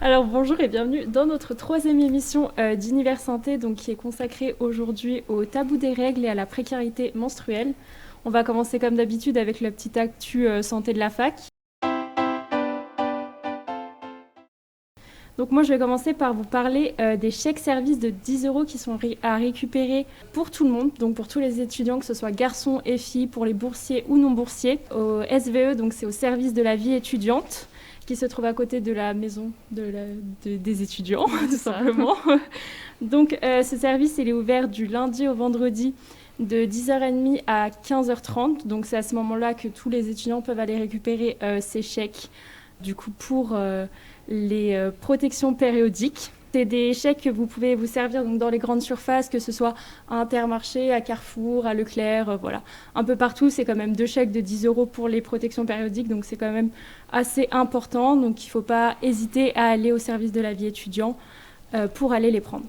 Alors bonjour et bienvenue dans notre troisième émission d'Univers Santé, donc qui est consacrée aujourd'hui au tabou des règles et à la précarité menstruelle. On va commencer comme d'habitude avec la petite actu santé de la fac. Donc moi je vais commencer par vous parler des chèques services de 10 euros qui sont à récupérer pour tout le monde, donc pour tous les étudiants, que ce soit garçons et filles, pour les boursiers ou non boursiers, au SVE, donc c'est au service de la vie étudiante, qui se trouve à côté de la maison des étudiants, tout simplement. Donc ce service, il est ouvert du lundi au vendredi de 10h30 à 15h30. Donc c'est à ce moment-là que tous les étudiants peuvent aller récupérer ces chèques, du coup, pour les protections périodiques. C'est des chèques que vous pouvez vous servir donc, dans les grandes surfaces, que ce soit à Intermarché, à Carrefour, à Leclerc, voilà. Un peu partout, c'est quand même 2 chèques de 10 euros pour les protections périodiques, donc c'est quand même assez important. Donc il ne faut pas hésiter à aller au service de la vie étudiant pour aller les prendre.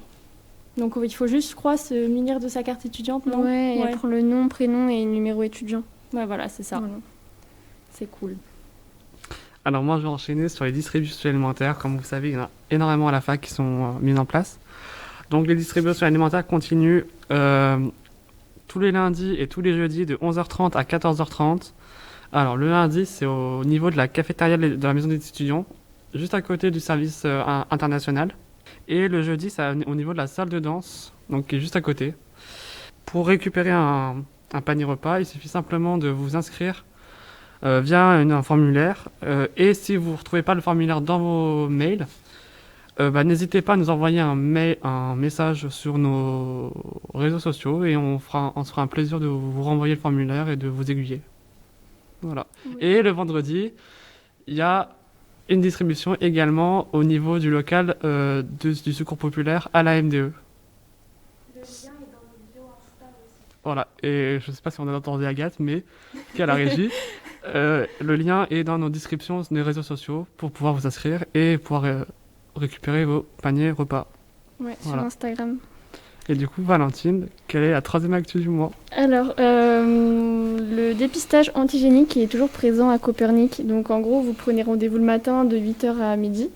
Donc il faut juste, je crois, se munir de sa carte étudiante, non ? Ouais, et prendre le nom, prénom et numéro étudiant. Ouais, voilà, c'est ça. Voilà. C'est cool. Alors moi, je vais enchaîner sur les distributions alimentaires. Comme vous savez, il y en a énormément à la fac qui sont mises en place. Donc les distributions alimentaires continuent tous les lundis et tous les jeudis de 11h30 à 14h30. Alors le lundi, c'est au niveau de la cafétéria de la maison des étudiants, juste à côté du service international. Et le jeudi, c'est au niveau de la salle de danse, donc qui est juste à côté. Pour récupérer un panier repas, il suffit simplement de vous inscrire via un formulaire. Et si vous ne retrouvez pas le formulaire dans vos mails, n'hésitez pas à nous envoyer un message sur nos réseaux sociaux et on se fera un plaisir de vous renvoyer le formulaire et de vous aiguiller. Voilà. Oui. Et le vendredi, il y a une distribution également au niveau du local du Secours Populaire à la MDE. Le lien est dans notre bio Insta aussi. Voilà, et je ne sais pas si on a entendu Agathe, mais qui est à la régie. Le lien est dans nos descriptions des réseaux sociaux pour pouvoir vous inscrire et pouvoir récupérer vos paniers repas. Ouais, voilà. Sur Instagram. Et du coup, Valentine, quelle est la troisième actu du mois ? Alors, le dépistage antigénique est toujours présent à Copernic. Donc, en gros, vous prenez rendez-vous le matin de 8h à midi.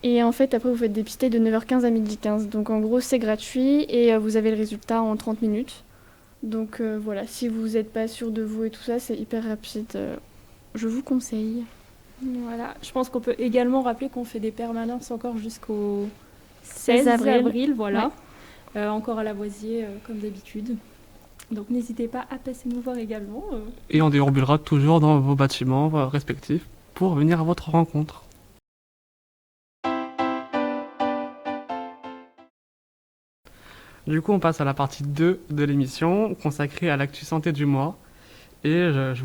Et en fait, après, vous faites dépister de 9h15 à 12h15. Donc, en gros, c'est gratuit et vous avez le résultat en 30 minutes. Donc, voilà, si vous n'êtes pas sûr de vous et tout ça, c'est hyper rapide. Je vous conseille. Voilà, je pense qu'on peut également rappeler qu'on fait des permanences encore jusqu'au 16 avril, voilà. Ouais. Encore à Lavoisier, comme d'habitude. Donc n'hésitez pas à passer nous voir également. Et on déambulera toujours dans vos bâtiments respectifs pour venir à votre rencontre. Du coup, on passe à la partie 2 de l'émission, consacrée à l'actu santé du mois. Et je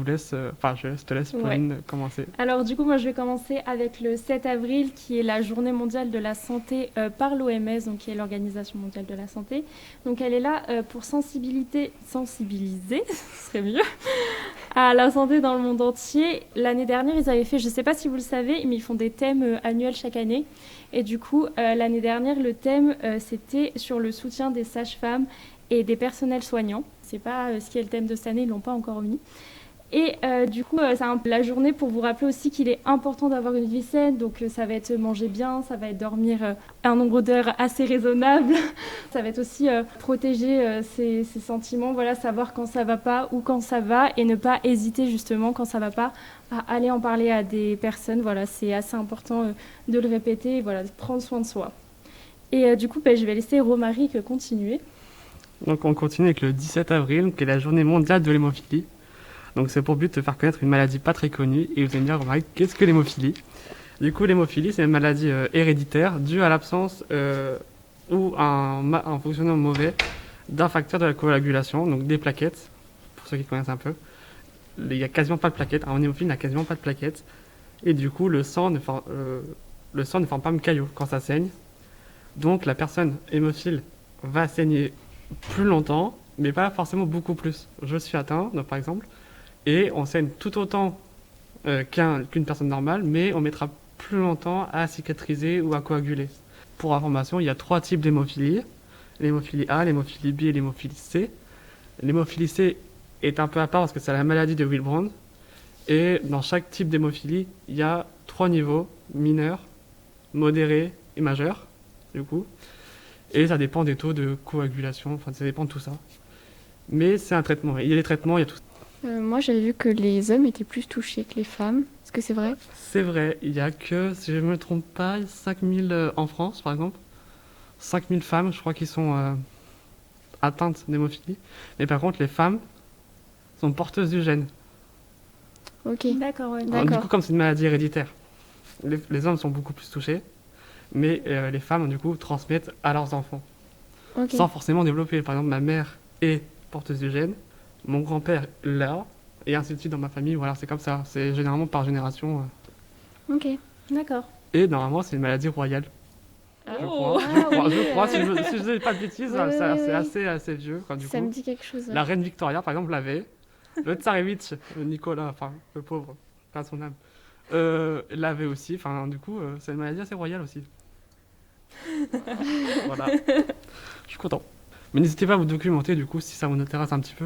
te laisse Pauline commencer. Alors du coup, moi je vais commencer avec le 7 avril qui est la journée mondiale de la santé par l'OMS, donc qui est l'Organisation mondiale de la santé. Donc elle est là pour sensibiliser, ce serait mieux, à la santé dans le monde entier. L'année dernière, ils avaient fait, je ne sais pas si vous le savez, mais ils font des thèmes annuels chaque année. Et du coup, l'année dernière, le thème, c'était sur le soutien des sages-femmes et des personnels soignants. C'est pas ce qui est le thème de cette année, ils l'ont pas encore mis. Et du coup, c'est la journée pour vous rappeler aussi qu'il est important d'avoir une vie saine. Donc ça va être manger bien, ça va être dormir un nombre d'heures assez raisonnable. Ça va être aussi protéger ses sentiments, voilà, savoir quand ça va pas ou quand ça va et ne pas hésiter justement quand ça va pas à aller en parler à des personnes. Voilà, c'est assez important de le répéter, voilà, de prendre soin de soi. Et du coup, je vais laisser Romaric continuer. Donc on continue avec le 17 avril, qui est la journée mondiale de l'hémophilie. Donc c'est pour but de faire connaître une maladie pas très connue. Et vous allez me dire, Romaric, qu'est-ce que l'hémophilie ? Du coup, l'hémophilie, c'est une maladie héréditaire due à l'absence ou un fonctionnement mauvais d'un facteur de la coagulation, donc des plaquettes, pour ceux qui connaissent un peu. Il n'y a quasiment pas de plaquettes. Un hémophile n'a quasiment pas de plaquettes. Et du coup, le sang ne forme pas un caillot quand ça saigne. Donc la personne hémophile va saigner plus longtemps, mais pas forcément beaucoup plus. Je suis atteint, donc, par exemple, et on saigne tout autant qu'une personne normale, mais on mettra plus longtemps à cicatriser ou à coaguler. Pour information, il y a 3 types d'hémophilie. L'hémophilie A, l'hémophilie B et l'hémophilie C. L'hémophilie C est un peu à part parce que c'est la maladie de Willebrand. Et dans chaque type d'hémophilie, il y a 3 niveaux, mineurs, modéré et majeur, du coup. Et ça dépend des taux de coagulation, enfin ça dépend de tout ça. Mais c'est un traitement, il y a des traitements, il y a tout ça. Moi, j'avais vu que les hommes étaient plus touchés que les femmes. Est-ce que c'est vrai? C'est vrai, il y a que, si je ne me trompe pas, 5000 en France, par exemple. 5000 femmes, je crois, qui sont atteintes d'hémophilie. Mais par contre, les femmes sont porteuses du gène. Ok. D'accord, ouais. Alors, du D'accord. coup, comme c'est une maladie héréditaire, les hommes sont beaucoup plus touchés. Mais les femmes, du coup, transmettent à leurs enfants. Ok. Sans forcément développer. Par exemple, ma mère est porteuse du gène, mon grand-père l'a, et ainsi de suite dans ma famille. Voilà, c'est comme ça. C'est généralement par génération. Ok. D'accord. Et normalement, c'est une maladie royale. Je crois. Ah oui. Je crois. Si je dis pas de bêtises, Ouais, ouais, c'est ouais. assez vieux. Enfin, du Ça coup, me dit quelque chose. Ouais. la reine Victoria, par exemple, l'avait. Le tsarevitch, Nicolas, enfin, le pauvre, pas son âme, l'avait aussi. Enfin, du coup, c'est une maladie assez royale aussi. Voilà. Je suis content. Mais n'hésitez pas à vous documenter, du coup, si ça vous intéresse un petit peu.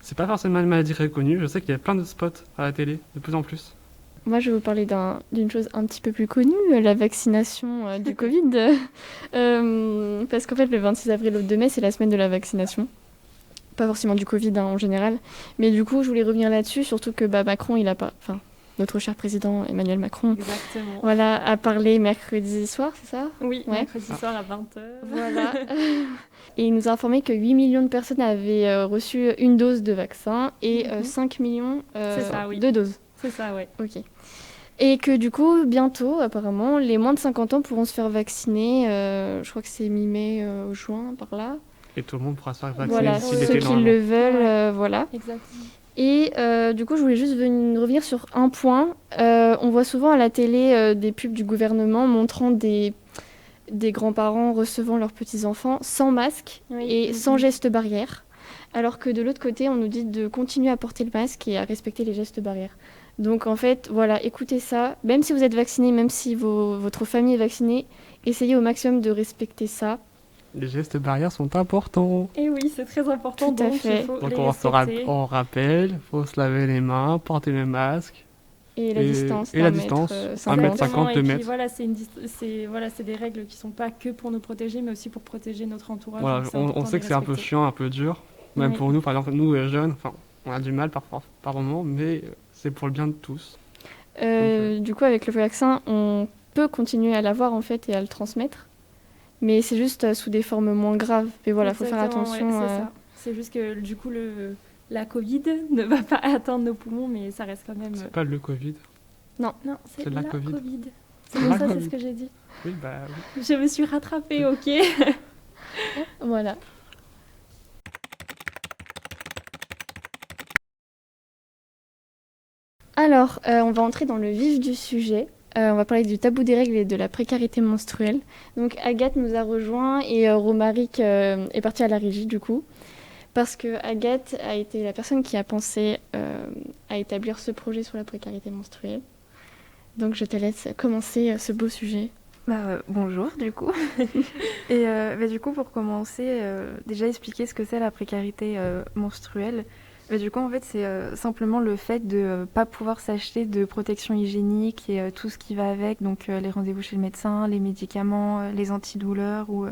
C'est pas forcément une maladie reconnue. Je sais qu'il y a plein de spots à la télé, de plus en plus. Moi, je vais vous parler d'une chose un petit peu plus connue, la vaccination du Covid. Parce qu'en fait, le 26 avril au 2 mai, c'est la semaine de la vaccination. Pas forcément du Covid en général. Mais du coup, je voulais revenir là-dessus, surtout que Macron, il a pas... Enfin, notre cher président Emmanuel Macron, Exactement. voilà, a parlé mercredi soir, c'est ça? Oui, Ouais. mercredi soir à 20h. Voilà. Et il nous a informé que 8 millions de personnes avaient reçu une dose de vaccin et 5 millions C'est ça, oui. de doses. C'est ça, ouais. Ok. Et que du coup, bientôt, apparemment, les moins de 50 ans pourront se faire vacciner. Je crois que c'est mi-mai, juin, par là. Et tout le monde pourra se faire vacciner Voilà, d'ici ceux l'été, qui normalement. le veulent, Ouais. voilà. Exactement. Et du coup, je voulais juste revenir sur un point. On voit souvent à la télé des pubs du gouvernement montrant des grands-parents recevant leurs petits-enfants sans masque Oui. et sans gestes barrières. Alors que de l'autre côté, on nous dit de continuer à porter le masque et à respecter les gestes barrières. Donc en fait, voilà, écoutez ça. Même si vous êtes vacciné, même si votre famille est vaccinée, essayez au maximum de respecter ça. Les gestes barrières sont importants. Et oui, c'est très important, Tout à donc fait. il faut Donc les on respecter. rappelle, il faut se laver les mains, porter le masque. Et la distance, et la d'un distance, mètre, 1 mètre 50. 50, Et 2 puis mètres. voilà, c'est des règles qui sont pas que pour nous protéger, mais aussi pour protéger notre entourage. Voilà, donc c'est on important sait de que les c'est un peu respecter. chiant, un peu dur. Même Oui. pour nous, par exemple, nous jeunes, enfin, on a du mal par moment, mais c'est pour le bien de tous. Du coup, avec le vaccin, on peut continuer à l'avoir en fait et à le transmettre. Mais c'est juste sous des formes moins graves. Et voilà, il faut faire Exactement, attention. ouais, c'est ça. C'est juste que du coup, la Covid ne va pas atteindre nos poumons, mais ça reste quand même. C'est pas le Covid. Non, c'est c'est la la Covid. Covid. C'est La pour ça, c'est Covid. ce que j'ai dit. Oui, bah oui. Je me suis rattrapée, ok. Voilà. Alors, on va entrer dans le vif du sujet. On va parler du tabou des règles et de la précarité menstruelle. Donc, Agathe nous a rejoint et Romaric est partie à la régie du coup. Parce que Agathe a été la personne qui a pensé à établir ce projet sur la précarité menstruelle. Donc, je te laisse commencer ce beau sujet. Bonjour du coup. Et du coup pour commencer, déjà expliquer ce que c'est la précarité menstruelle. Du coup en fait c'est simplement le fait de pas pouvoir s'acheter de protection hygiénique et tout ce qui va avec, donc les rendez-vous chez le médecin, les médicaments, les antidouleurs ou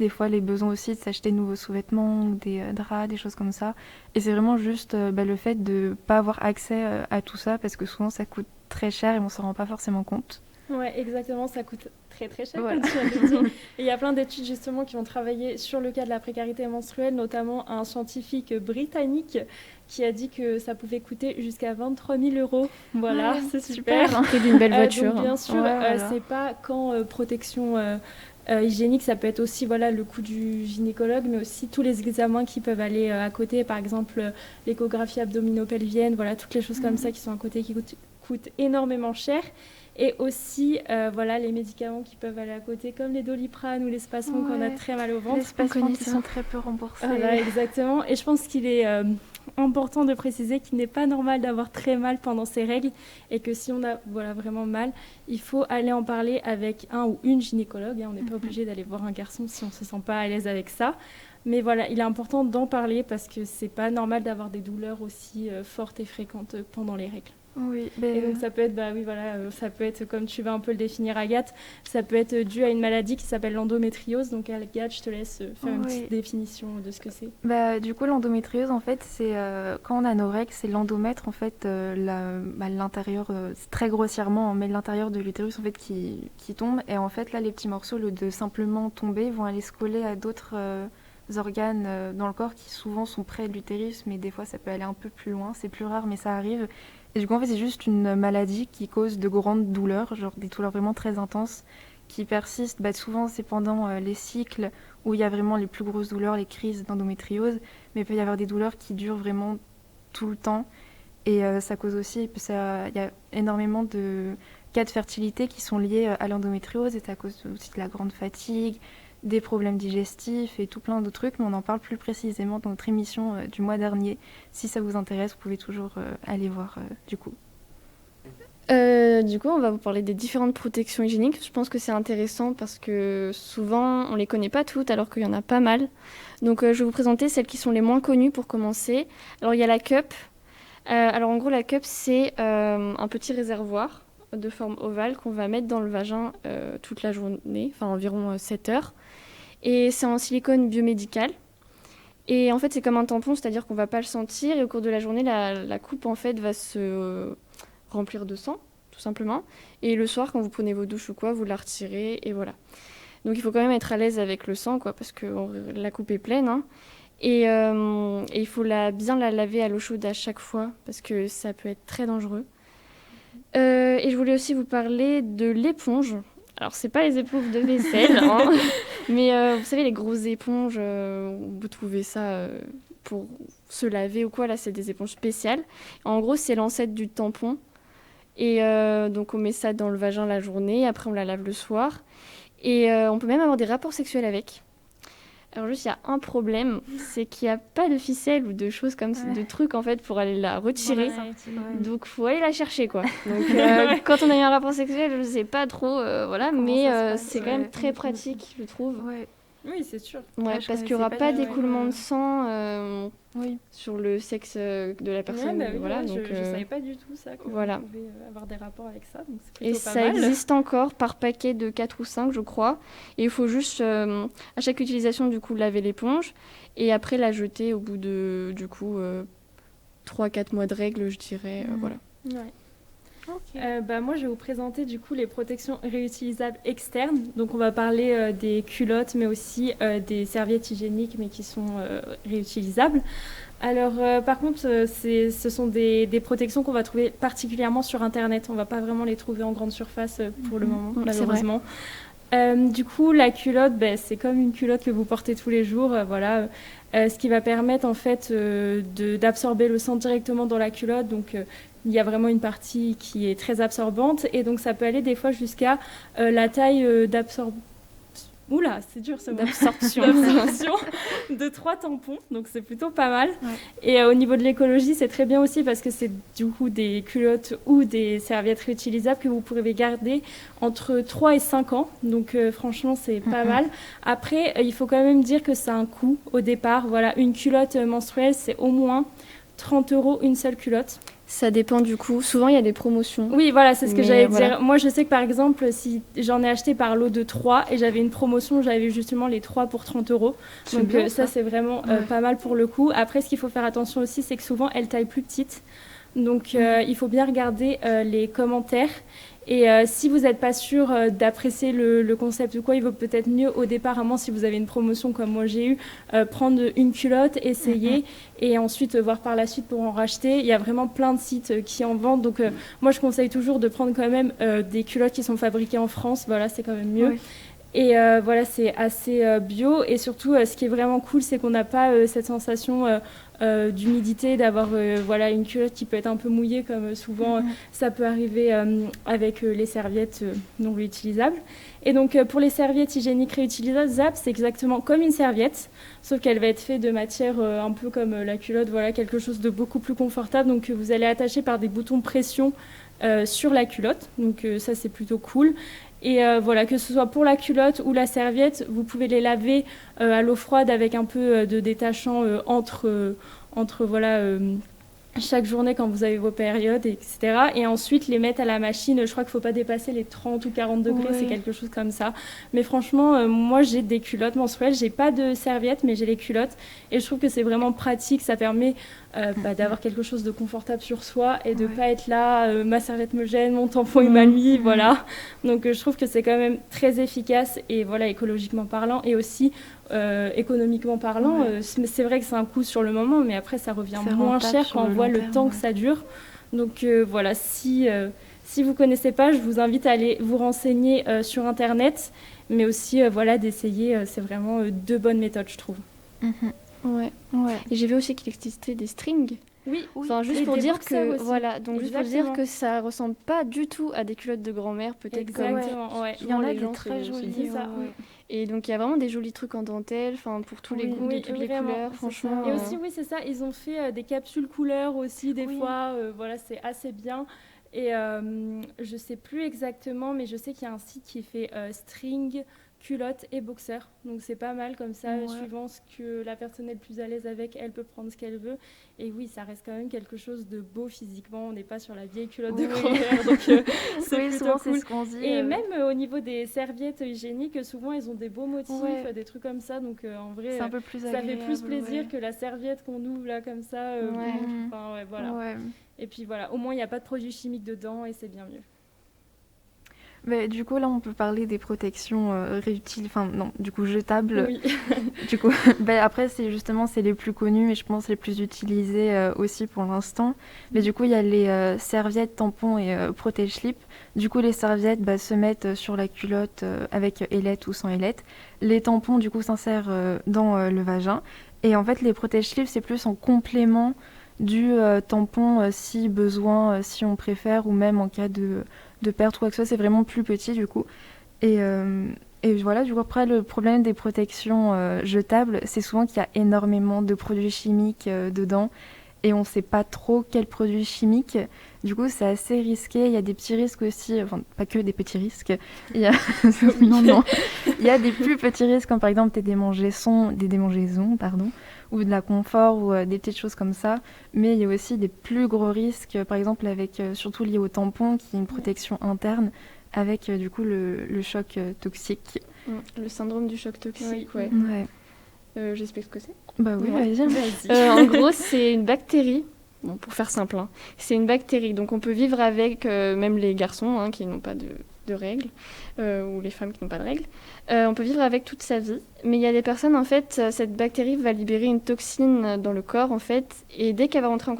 des fois les besoins aussi de s'acheter de nouveaux sous-vêtements ou des draps, des choses comme ça. Et c'est vraiment juste le fait de pas avoir accès à tout ça parce que souvent ça coûte très cher et on s'en rend pas forcément compte. Ouais, exactement, ça coûte très très cher, Voilà. comme tu avais dit. Et il y a plein d'études justement qui ont travaillé sur le cas de la précarité menstruelle, notamment un scientifique britannique qui a dit que ça pouvait coûter jusqu'à 23 000 euros. Voilà, Ouais, c'est super. Le prix d'une belle voiture. Donc bien sûr, Ouais, voilà. c'est pas qu'en protection hygiénique, ça peut être aussi voilà, le coût du gynécologue, mais aussi tous les examens qui peuvent aller à côté, par exemple l'échographie abdominopelvienne, voilà, toutes les choses comme ça qui sont à côté qui coûtent énormément cher. Et aussi, voilà, les médicaments qui peuvent aller à côté, comme les Doliprane ou les spasmons quand on a Ouais. très mal au ventre. Les spasmos connaît qui ça. sont très peu remboursés. Voilà, exactement. Et je pense qu'il est important de préciser qu'il n'est pas normal d'avoir très mal pendant ces règles et que si on a voilà, vraiment mal, il faut aller en parler avec un ou une gynécologue. Hein. On n'est pas obligé d'aller voir un garçon si on ne se sent pas à l'aise avec ça. Mais voilà, il est important d'en parler parce que c'est pas normal d'avoir des douleurs aussi fortes et fréquentes pendant les règles. Oui, Et donc ça peut être, ça peut être, comme tu vas un peu le définir Agathe, ça peut être dû à une maladie qui s'appelle l'endométriose. Donc Agathe, je te laisse faire une petite définition de ce que c'est. Du coup, l'endométriose, en fait, c'est quand on a nos règles, c'est l'endomètre, en fait, l'intérieur, c'est très grossièrement, on met l'intérieur de l'utérus, en fait, qui tombe. Et en fait, là, les petits morceaux, au lieu de simplement tomber, vont aller se coller à d'autres organes dans le corps qui souvent sont près de l'utérus, mais des fois, ça peut aller un peu plus loin. C'est plus rare, mais ça arrive. Et du coup, en fait, c'est juste une maladie qui cause de grandes douleurs, genre des douleurs vraiment très intenses, qui persistent. Souvent, c'est pendant les cycles où il y a vraiment les plus grosses douleurs, les crises d'endométriose, mais il peut y avoir des douleurs qui durent vraiment tout le temps. Et ça cause aussi, il y a énormément de cas de fertilité qui sont liés à l'endométriose, et ça cause aussi de la grande fatigue, des problèmes digestifs et tout plein d'autres trucs, mais on en parle plus précisément dans notre émission du mois dernier. Si ça vous intéresse, vous pouvez toujours aller voir du coup. Du coup, on va vous parler des différentes protections hygiéniques. Je pense que c'est intéressant parce que souvent, on les connaît pas toutes alors qu'il y en a pas mal. Donc, je vais vous présenter celles qui sont les moins connues pour commencer. Alors, il y a la cup. Alors, en gros, la cup, c'est un petit réservoir de forme ovale qu'on va mettre dans le vagin toute la journée, enfin environ 7 heures. Et c'est en silicone biomédical. Et en fait, c'est comme un tampon, c'est-à-dire qu'on va pas le sentir. Et au cours de la journée, la coupe, en fait, va se remplir de sang, tout simplement. Et le soir, quand vous prenez vos douches ou quoi, vous la retirez, et voilà. Donc, il faut quand même être à l'aise avec le sang, quoi, parce que la coupe est pleine, hein. Et il faut bien la laver à l'eau chaude à chaque fois, parce que ça peut être très dangereux. Et je voulais aussi vous parler de l'éponge. Alors, c'est pas les éponges de vaisselle, hein, mais vous savez, les grosses éponges, vous trouvez ça pour se laver ou quoi. Là, c'est des éponges spéciales. En gros, c'est l'ancêtre du tampon. Et donc, on met ça dans le vagin la journée. Après, on la lave le soir. Et on peut même avoir des rapports sexuels avec. Alors juste, il y a un problème, c'est qu'il n'y a pas de ficelle ou de choses comme ça, de trucs en fait pour aller la retirer. Donc il faut aller la chercher, quoi. Donc quand on a eu un rapport sexuel, je ne sais pas trop, voilà, mais c'est quand même très pratique, je trouve. Ouais. Oui, c'est sûr. Ouais, parce qu'il n'y aura pas d'écoulement de sang sur le sexe de la personne. Voilà, donc, je ne savais pas du tout ça, qu'on voilà. pouvait avoir des rapports avec ça. Donc c'est plutôt Et pas ça mal. existe encore par paquet de 4 ou 5, je crois. Et il faut juste, à chaque utilisation, du coup, laver l'éponge et après la jeter au bout de, du coup, 3-4 mois de règles, je dirais. Voilà. Ouais. Moi, je vais vous présenter du coup les protections réutilisables externes. Donc, on va parler des culottes, mais aussi des serviettes hygiéniques, mais qui sont réutilisables. Alors, par contre, ce sont des protections qu'on va trouver particulièrement sur Internet. On ne va pas vraiment les trouver en grande surface pour le moment, malheureusement. Du coup, la culotte, c'est comme une culotte que vous portez tous les jours, voilà, ce qui va permettre en fait d'absorber le sang directement dans la culotte. Donc, il y a vraiment une partie qui est très absorbante et donc ça peut aller des fois jusqu'à la taille d'absorption. Oula, c'est dur ce mot. D'absorption de 3 tampons, donc c'est plutôt pas mal. Ouais. Et au niveau de l'écologie, c'est très bien aussi parce que c'est du coup des culottes ou des serviettes réutilisables que vous pourrez garder entre 3 et 5 ans. Donc franchement, c'est pas mal. Après, il faut quand même dire que ça a un coût au départ. Voilà, une culotte menstruelle, c'est au moins 30 € une seule culotte. Ça dépend du coup. Souvent, il y a des promotions. Oui, voilà, c'est ce que j'allais dire. Moi, je sais que par exemple, si j'en ai acheté par lot de 3 et j'avais une promotion, j'avais justement les 3 pour 30 €. Donc bien, ça, c'est vraiment pas mal pour le coup. Après, ce qu'il faut faire attention aussi, c'est que souvent, elles taillent plus petites. Donc, il faut bien regarder les commentaires. Et si vous n'êtes pas sûr d'apprécier le concept ou quoi, il vaut peut-être mieux au départ, à moins si vous avez une promotion comme moi j'ai eu, prendre une culotte, essayer et ensuite voir par la suite pour en racheter. Il y a vraiment plein de sites qui en vendent. Donc moi je conseille toujours de prendre quand même des culottes qui sont fabriquées en France. Voilà, c'est quand même mieux. Oui. Et voilà, c'est assez bio. Et surtout, ce qui est vraiment cool, c'est qu'on n'a pas cette sensation d'humidité, d'avoir voilà, une culotte qui peut être un peu mouillée, comme souvent ça peut arriver avec les serviettes non réutilisables. Et donc, pour les serviettes hygiéniques réutilisables, c'est exactement comme une serviette, sauf qu'elle va être faite de matière un peu comme la culotte, voilà, quelque chose de beaucoup plus confortable, donc que vous allez attacher par des boutons pression sur la culotte. Donc, ça, c'est plutôt cool. Et voilà, que ce soit pour la culotte ou la serviette, vous pouvez les laver à l'eau froide avec un peu de détachant entre voilà, chaque journée quand vous avez vos périodes, etc. Et ensuite les mettre à la machine. Je crois qu'il ne faut pas dépasser les 30 ou 40 degrés, c'est quelque chose comme ça. Mais franchement, moi j'ai des culottes menstruelles, j'ai pas de serviettes, mais j'ai les culottes. Et je trouve que c'est vraiment pratique, ça permet d'avoir quelque chose de confortable sur soi et de pas être là, ma serviette me gêne, mon tampon est mal mis, voilà. Donc je trouve que c'est quand même très efficace et voilà, écologiquement parlant et aussi économiquement parlant. C'est vrai que c'est un coût sur le moment, mais après ça revient moins cher quand on voit le temps que ça dure. Donc voilà, si vous connaissez pas, je vous invite à aller vous renseigner sur Internet, mais aussi voilà, d'essayer. C'est vraiment deux bonnes méthodes, je trouve. Ouais. Et j'ai vu aussi qu'il existait des strings. Oui. Enfin, juste et pour dire que aussi. voilà, donc juste pour dire que ça ressemble pas du tout à des culottes de grand-mère, peut-être. Exactement. Ouais. Il y en a des très jolies. Ça. Et donc il y a vraiment des jolis trucs en dentelle, enfin pour tous les goûts, de toutes les couleurs, franchement. Et aussi c'est ça, ils ont fait des capsules couleurs aussi des fois. Voilà, c'est assez bien. Et je sais plus exactement, mais je sais qu'il y a un site qui fait string, culotte et boxer. Donc c'est pas mal comme ça, suivant ce que la personne est le plus à l'aise avec, elle peut prendre ce qu'elle veut. Et oui, ça reste quand même quelque chose de beau physiquement. On n'est pas sur la vieille culotte de grand-mère, donc c'est plutôt cool. C'est ce qu'on dit, et même au niveau des serviettes hygiéniques, souvent ils ont des beaux motifs, des trucs comme ça. Donc en vrai, c'est un peu plus ça fait plus plaisir que la serviette qu'on ouvre là comme ça. Voilà. Et puis voilà, au moins il n'y a pas de produits chimiques dedans et c'est bien mieux. Mais du coup, là, on peut parler des protections jetables. Oui. Du coup, après, c'est les plus connus et je pense les plus utilisés aussi pour l'instant. Mais du coup, il y a les serviettes, tampons et protège-slip. Du coup, les serviettes se mettent sur la culotte avec ailette ou sans ailette. Les tampons, du coup, s'insèrent dans le vagin. Et en fait, les protège-slip, c'est plus en complément du tampon si besoin, si on préfère, ou même en cas de perte ou quoi que ce soit, c'est vraiment plus petit du coup. Et voilà, du coup après le problème des protections jetables, c'est souvent qu'il y a énormément de produits chimiques dedans et on ne sait pas trop quels produits chimiques. Du coup, c'est assez risqué. Il y a des petits risques aussi, enfin pas que des petits risques. Il y a non, il y a des plus petits risques comme par exemple des démangeaisons, ou de la confort ou des petites choses comme ça. Mais il y a aussi des plus gros risques, par exemple avec surtout liés au tampon, qui est une protection interne avec du coup le choc toxique. Le syndrome du choc toxique, ouais. J'explique ce que c'est. Bah oui, vas-y. En gros, c'est une bactérie. Bon, pour faire simple, c'est une bactérie. Donc on peut vivre avec, même les garçons qui n'ont pas de règles, ou les femmes qui n'ont pas de règles. On peut vivre avec toute sa vie. Mais il y a des personnes, en fait, cette bactérie va libérer une toxine dans le corps, en fait. Et dès qu'elle va rentrer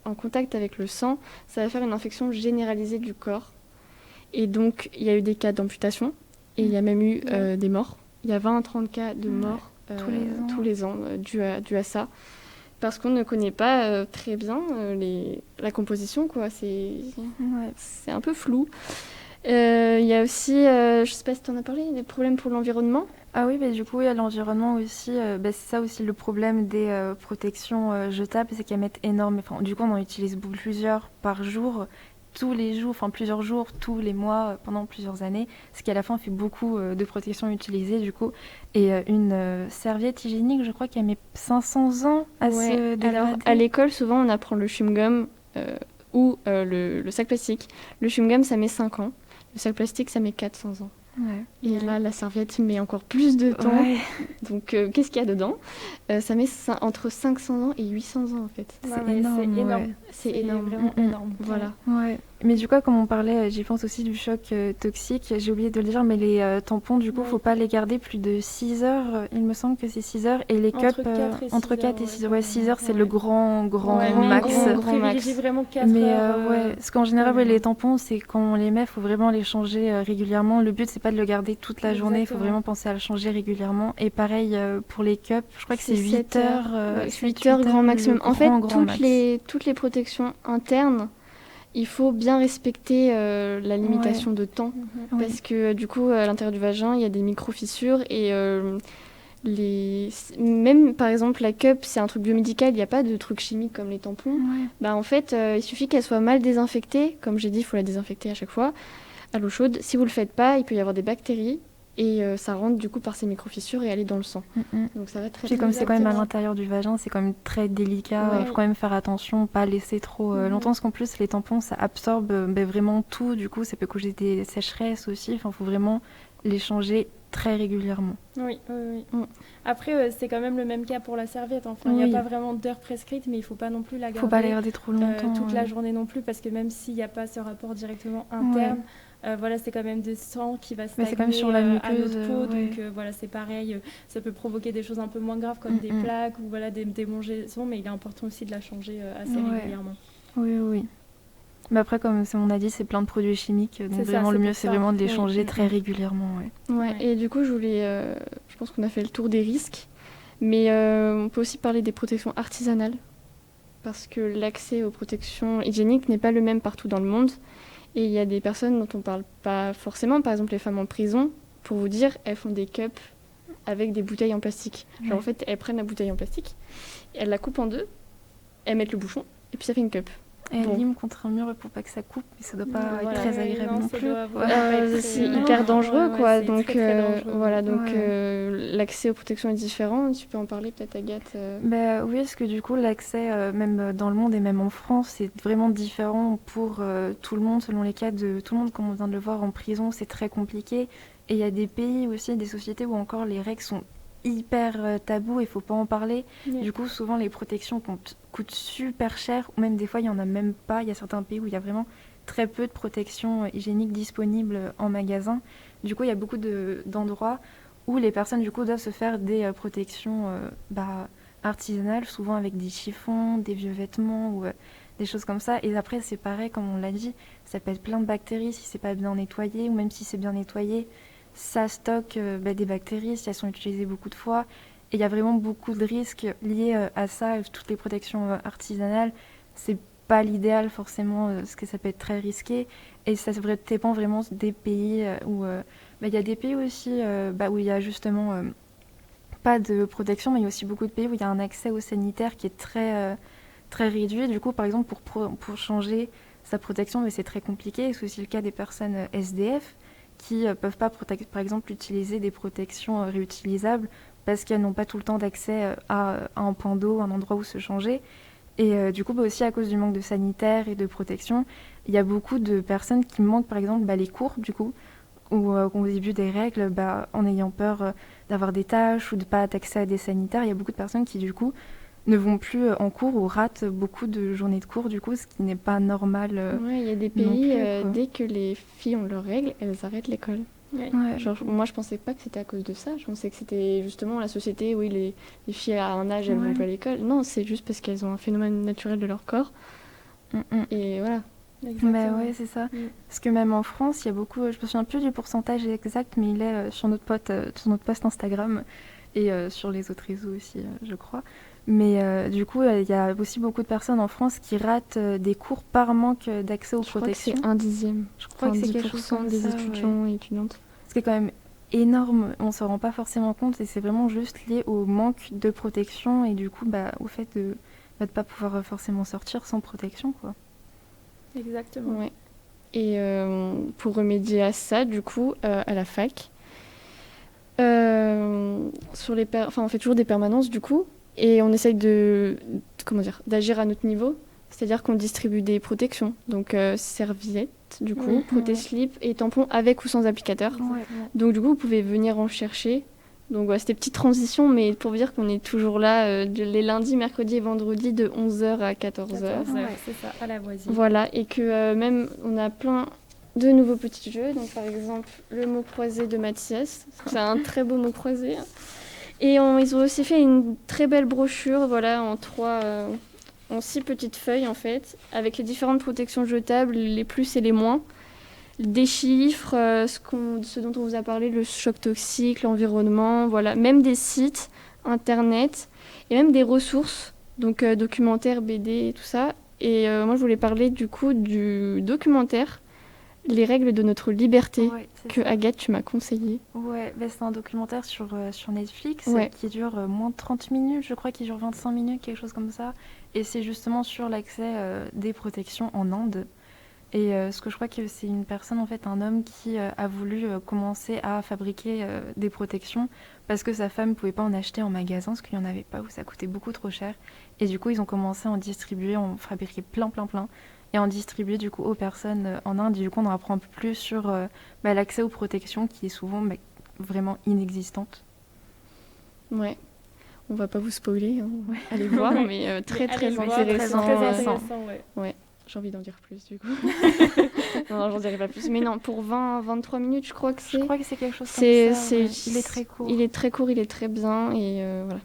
en contact avec le sang, ça va faire une infection généralisée du corps. Et donc, il y a eu des cas d'amputation. Et il y a même eu des morts. Il y a 20 à 30 cas de morts tous les ans dû à ça. Parce qu'on ne connaît pas très bien la composition, quoi. C'est un peu flou. Il y a aussi, je ne sais pas si tu en as parlé, des problèmes pour l'environnement. Ah oui, du coup, il y a l'environnement aussi. C'est ça aussi le problème des protections jetables, c'est qu'elles mettent énormément. Enfin, du coup, on en utilise plusieurs par jour, tous les jours, enfin plusieurs jours, tous les mois, pendant plusieurs années. Ce qui à la fin fait beaucoup de protections utilisées, du coup. Et une serviette hygiénique, je crois qu'elle met 500 ans à se dégrader. Alors, à l'école, souvent, on apprend le chewing-gum ou le sac plastique. Le chewing-gum, ça met 5 ans. Le sac plastique, ça met 400 ans. Et là, la serviette met encore plus de temps. Donc, qu'est-ce qu'il y a dedans ? Ça met entre 500 ans et 800 ans, en fait. C'est énorme. C'est énorme. Vraiment énorme. Voilà. Mais du coup, comme on parlait, j'y pense aussi du choc toxique. J'ai oublié de le dire, mais les tampons, du coup, faut pas les garder plus de 6 heures. Il me semble que c'est 6 heures. Et les cups, entre 4 et 6 heures. 6 heures, c'est le grand max. On privilégie vraiment 4 mais heures. parce qu'en général, les tampons, c'est quand on les met, faut vraiment les changer régulièrement. Le but, c'est pas de le garder toute la journée. Il faut vraiment penser à le changer régulièrement. Et pareil pour les cups, je crois que c'est 8 heures. 8 heures grand maximum. En fait, toutes les protections internes, il faut bien respecter la limitation de temps. Parce que du coup, à l'intérieur du vagin, il y a des micro-fissures et même par exemple la cup, c'est un truc biomédical, il n'y a pas de truc chimique comme les tampons. En fait, il suffit qu'elle soit mal désinfectée. Comme j'ai dit, il faut la désinfecter à chaque fois à l'eau chaude. Si vous ne le faites pas, il peut y avoir des bactéries et ça rentre du coup par ces microfissures et aller dans le sang. Donc ça va très Puis très comme c'est quand même à Exactement. l'intérieur du vagin, c'est quand même très délicat. Ouais. Faut quand même faire attention, pas laisser trop longtemps, parce qu'en plus les tampons ça absorbe vraiment tout. Du coup, ça peut causer des sécheresses aussi. Enfin, faut vraiment les changer très régulièrement. Oui, oui, oui. Après, c'est quand même le même cas pour la serviette. Enfin, il n'y Oui. a pas vraiment d'heure prescrite, mais il ne faut pas non plus la garder Faut pas les garder trop longtemps. toute la journée non plus, parce que même s'il n'y a pas ce rapport directement interne, voilà, c'est quand même des sangs qui va stagner c'est quand même sur la à muqueuse, notre peau. ouais. Donc voilà, c'est pareil. Ça peut provoquer des choses un peu moins graves comme des plaques ou voilà, des démangeaisons, mais il est important aussi de la changer assez régulièrement. Oui, oui. Mais après, comme on a dit, c'est plein de produits chimiques. Donc C'est ça, vraiment, c'est le mieux, pour c'est ça. vraiment de les Oui. changer très régulièrement. Ouais. Ouais, Ouais. et du coup, je pense qu'on a fait le tour des risques, mais on peut aussi parler des protections artisanales, parce que l'accès aux protections hygiéniques n'est pas le même partout dans le monde, et il y a des personnes dont on ne parle pas forcément, par exemple les femmes en prison, pour vous dire, elles font des cups avec des bouteilles en plastique. Genre en fait, elles prennent la bouteille en plastique, elles la coupent en deux, elles mettent le bouchon, et puis ça fait une cup. Et Bon. elle lime contre un mur pour pas que ça coupe, mais ça doit pas Voilà. être très agréable non ça plus. doit vraiment pas être C'est très- hyper dangereux, Ouais, quoi. c'est Donc, très, très dangereux. voilà, donc Ouais. l'accès aux protections est différent. Tu peux en parler, peut-être, Agathe. Oui, parce que du coup, l'accès, même dans le monde et même en France, c'est vraiment différent pour tout le monde, selon les cas de tout le monde. Comme on vient de le voir en prison, c'est très compliqué. Et il y a des pays aussi, des sociétés où encore les règles sont hyper tabous, il faut pas en parler. Ouais. Du coup, souvent, les protections coûtent super cher, ou même des fois, il y en a même pas. Il y a certains pays où il y a vraiment très peu de protections hygiéniques disponibles en magasin. Du coup, il y a beaucoup d'endroits où les personnes du coup doivent se faire des protections artisanales, souvent avec des chiffons, des vieux vêtements ou des choses comme ça. Et après, c'est pareil, comme on l'a dit, ça peut être plein de bactéries si c'est pas bien nettoyé, ou même si c'est bien nettoyé, ça stocke des bactéries si elles sont utilisées beaucoup de fois. Et il y a vraiment beaucoup de risques liés à ça. Toutes les protections artisanales, c'est pas l'idéal forcément, parce que ça peut être très risqué. Et ça dépend vraiment des pays où il y a des pays aussi où il y a justement pas de protection, mais il y a aussi beaucoup de pays où il y a un accès au sanitaire qui est très réduit. Du coup, par exemple, pour changer sa protection, mais c'est très compliqué. C'est aussi le cas des personnes SDF qui peuvent pas, par exemple, utiliser des protections réutilisables parce qu'elles n'ont pas tout le temps d'accès à un point d'eau, un endroit où se changer. Et du coup, aussi à cause du manque de sanitaire et de protection, il y a beaucoup de personnes qui manquent, par exemple, les cours, du coup, ou au début des règles, en ayant peur d'avoir des tâches ou de pas avoir accès à des sanitaires. Il y a beaucoup de personnes qui, du coup, ne vont plus en cours ou ratent beaucoup de journées de cours, du coup, ce qui n'est pas normal. Ouais, il y a des non pays, plus, quoi. dès que les filles ont leurs règles, elles arrêtent l'école. Ouais. Ouais. Genre, moi, je pensais pas que c'était à cause de ça. Je pensais que c'était justement la société, oui, les filles à un âge, elles vont plus à l'école. Non, c'est juste parce qu'elles ont un phénomène naturel de leur corps. Et voilà. Exactement. Ouais, c'est ça. Mm. Parce que même en France, il y a beaucoup, je me souviens plus du pourcentage exact, mais il est sur notre post Instagram et sur les autres réseaux aussi, je crois. Mais du coup, il y a aussi beaucoup de personnes en France qui ratent des cours par manque d'accès aux Je crois que protections. c'est 1/10. Je crois que c'est quelque chose 10% comme des ça, étudiants et étudiantes. Ce qui est quand même énorme, on s'en rend pas forcément compte et c'est vraiment juste lié au manque de protection et du coup au fait de ne pas pouvoir forcément sortir sans protection, quoi. Exactement. Ouais. Et pour remédier à ça, du coup, à la fac, on fait toujours des permanences, du coup, et on essaye d'agir à notre niveau. C'est-à-dire qu'on distribue des protections, donc serviettes, du coup, protège-slip et tampons avec ou sans applicateur. Donc du coup, vous pouvez venir en chercher. Donc voilà, c'était petite transition, mais pour vous dire qu'on est toujours là les lundis, mercredis et vendredis de 11h à 14h. 14h, c'est ça, à la voisine. Voilà, et que même on a plein de nouveaux petits jeux. Donc par exemple, le mot croisé de Mathias. C'est un très beau mot croisé. Et ils ont aussi fait une très belle brochure, voilà, en 6 petites feuilles en fait, avec les différentes protections jetables, les plus et les moins. Des chiffres, ce dont on vous a parlé, le choc toxique, l'environnement, voilà, même des sites, internet, et même des ressources, donc documentaires, BD et tout ça. Et moi, je voulais parler du coup du documentaire Les règles de notre liberté, que Agathe, tu m'as conseillé. Ouais, c'est un documentaire sur Netflix qui dure moins de 30 minutes, je crois qu'il dure 25 minutes, quelque chose comme ça. Et c'est justement sur l'accès des protections en Inde. Et ce que je crois que c'est une personne, en fait, un homme qui a voulu commencer à fabriquer des protections parce que sa femme ne pouvait pas en acheter en magasin, parce qu'il n'y en avait pas, ou ça coûtait beaucoup trop cher. Et du coup, ils ont commencé à en distribuer, en fabriquer plein, et en distribuer du coup aux personnes en Inde. Et du coup, on en apprend un peu plus sur l'accès aux protections qui est souvent vraiment inexistante. Ouais. On va pas vous spoiler, hein. Allez voir, mais très Allez voir, intéressant. très intéressant, ouais. Ouais, j'ai envie d'en dire plus du coup. Non, j'en dirai pas plus. Mais non, pour 20-23 minutes, je crois que c'est. Je crois que c'est quelque chose comme ça. Ouais. Il est très court. Il est très court, il est très bien et voilà.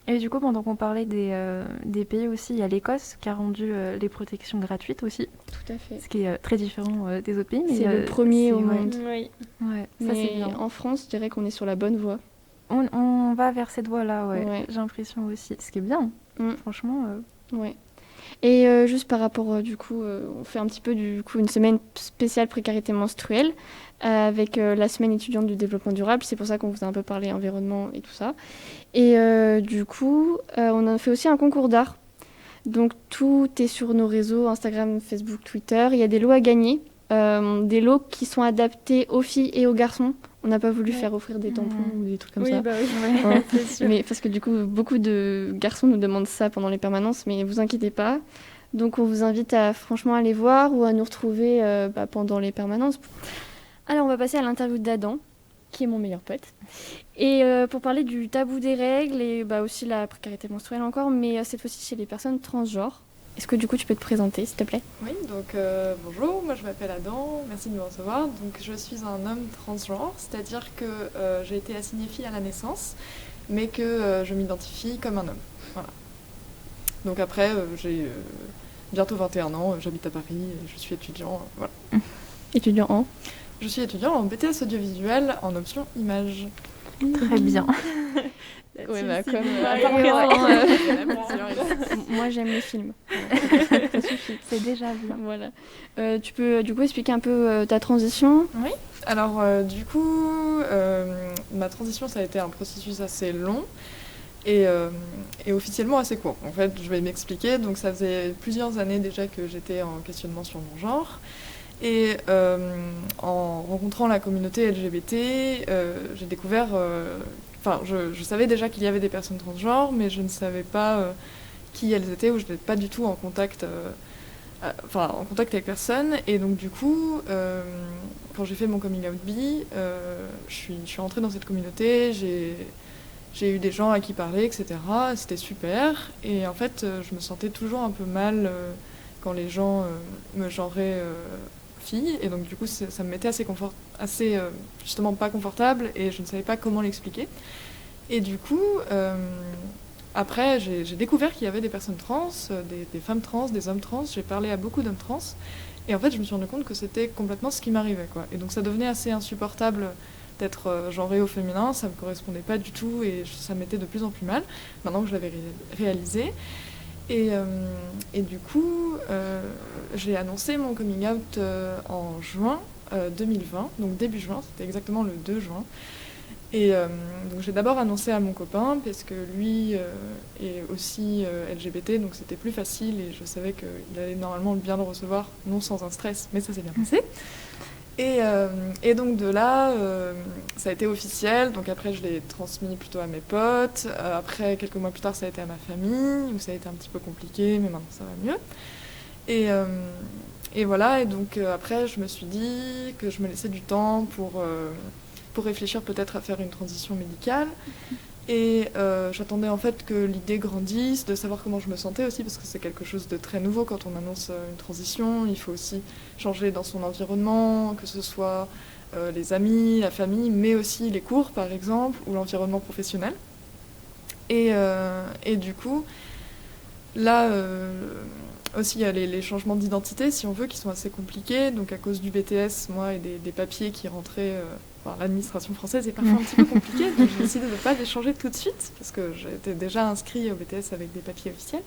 Et du coup, pendant qu'on parlait des pays aussi, il y a l'Écosse qui a rendu les protections gratuites aussi. Tout à fait. Ce qui est très différent des autres pays. C'est le premier au monde. Oui. Ouais, ça Mais c'est bien. en France, je dirais qu'on est sur la bonne voie. On va vers cette voie-là, Ouais. J'ai l'impression aussi. Ce qui est bien, franchement. Ouais. Et juste par rapport, du coup, on fait un petit peu du coup une semaine spéciale précarité menstruelle avec la semaine étudiante du développement durable. C'est pour ça qu'on vous a un peu parlé environnement et tout ça. Et du coup, on a fait aussi un concours d'art. Donc tout est sur nos réseaux, Instagram, Facebook, Twitter. Il y a des lots à gagner, des lots qui sont adaptés aux filles et aux garçons. On n'a pas voulu faire offrir des tampons ou des trucs comme ça. Bah oui, Hein. c'est sûr. Mais parce que du coup, beaucoup de garçons nous demandent ça pendant les permanences, mais vous inquiétez pas. Donc on vous invite à franchement aller voir ou à nous retrouver pendant les permanences. Alors on va passer à l'interview d'Adam, qui est mon meilleur pote. Et pour parler du tabou des règles et aussi la précarité menstruelle encore, mais cette fois-ci chez les personnes transgenres. Est-ce que du coup tu peux te présenter, s'il te plaît? Oui, donc bonjour, moi je m'appelle Adam, merci de me recevoir. Donc je suis un homme transgenre, c'est-à-dire que j'ai été assignée fille à la naissance, mais que je m'identifie comme un homme. Voilà. Donc après, j'ai bientôt 21 ans, j'habite à Paris, je suis étudiant, voilà. Étudiant en? Je suis étudiant en BTS audiovisuel en option image. Très bien. Ouais, comme apparemment, moi j'aime les films. Ça suffit. C'est déjà bien. Voilà. Tu peux du coup expliquer un peu ta transition? Oui. Alors du coup, ma transition ça a été un processus assez long et officiellement assez court. En fait, je vais m'expliquer. Donc ça faisait plusieurs années déjà que j'étais en questionnement sur mon genre. Et en rencontrant la communauté LGBT, j'ai découvert... je savais déjà qu'il y avait des personnes transgenres, mais je ne savais pas qui elles étaient, ou je n'étais pas du tout en contact, en contact avec personne. Et donc du coup, quand j'ai fait mon coming out bi, je suis rentrée dans cette communauté, j'ai eu des gens à qui parler, etc. C'était super. Et en fait, je me sentais toujours un peu mal quand les gens me genraient fille. Et donc du coup, ça me mettait assez justement pas confortable et je ne savais pas comment l'expliquer. Et du coup, après, j'ai découvert qu'il y avait des personnes trans, des femmes trans, des hommes trans. J'ai parlé à beaucoup d'hommes trans. Et en fait, je me suis rendu compte que c'était complètement ce qui m'arrivait, quoi. Et donc ça devenait assez insupportable d'être genrée au féminin. Ça me correspondait pas du tout et ça me mettait de plus en plus mal, maintenant que je l'avais réalisé. Et du coup, j'ai annoncé mon coming out en juin 2020, donc début juin, c'était exactement le 2 juin. Et donc j'ai d'abord annoncé à mon copain, parce que lui est aussi LGBT, donc c'était plus facile et je savais qu'il allait normalement bien le recevoir, non sans un stress, mais ça s'est bien passé. Et donc de là, ça a été officiel. Donc après, je l'ai transmis plutôt à mes potes. Après, quelques mois plus tard, ça a été à ma famille, où ça a été un petit peu compliqué, mais maintenant ça va mieux. Et voilà. Et donc après, je me suis dit que je me laissais du temps pour réfléchir peut-être à faire une transition médicale. Et j'attendais en fait que l'idée grandisse, de savoir comment je me sentais aussi, parce que c'est quelque chose de très nouveau quand on annonce une transition. Il faut aussi changer dans son environnement, que ce soit les amis, la famille, mais aussi les cours par exemple, ou l'environnement professionnel. Et du coup, là aussi il y a les changements d'identité, si on veut, qui sont assez compliqués. Donc à cause du BTS, moi, et des papiers qui rentraient... l'administration française est parfois un petit peu compliquée, donc j'ai décidé de ne pas les changer tout de suite, parce que j'étais déjà inscrite au BTS avec des papiers officiels.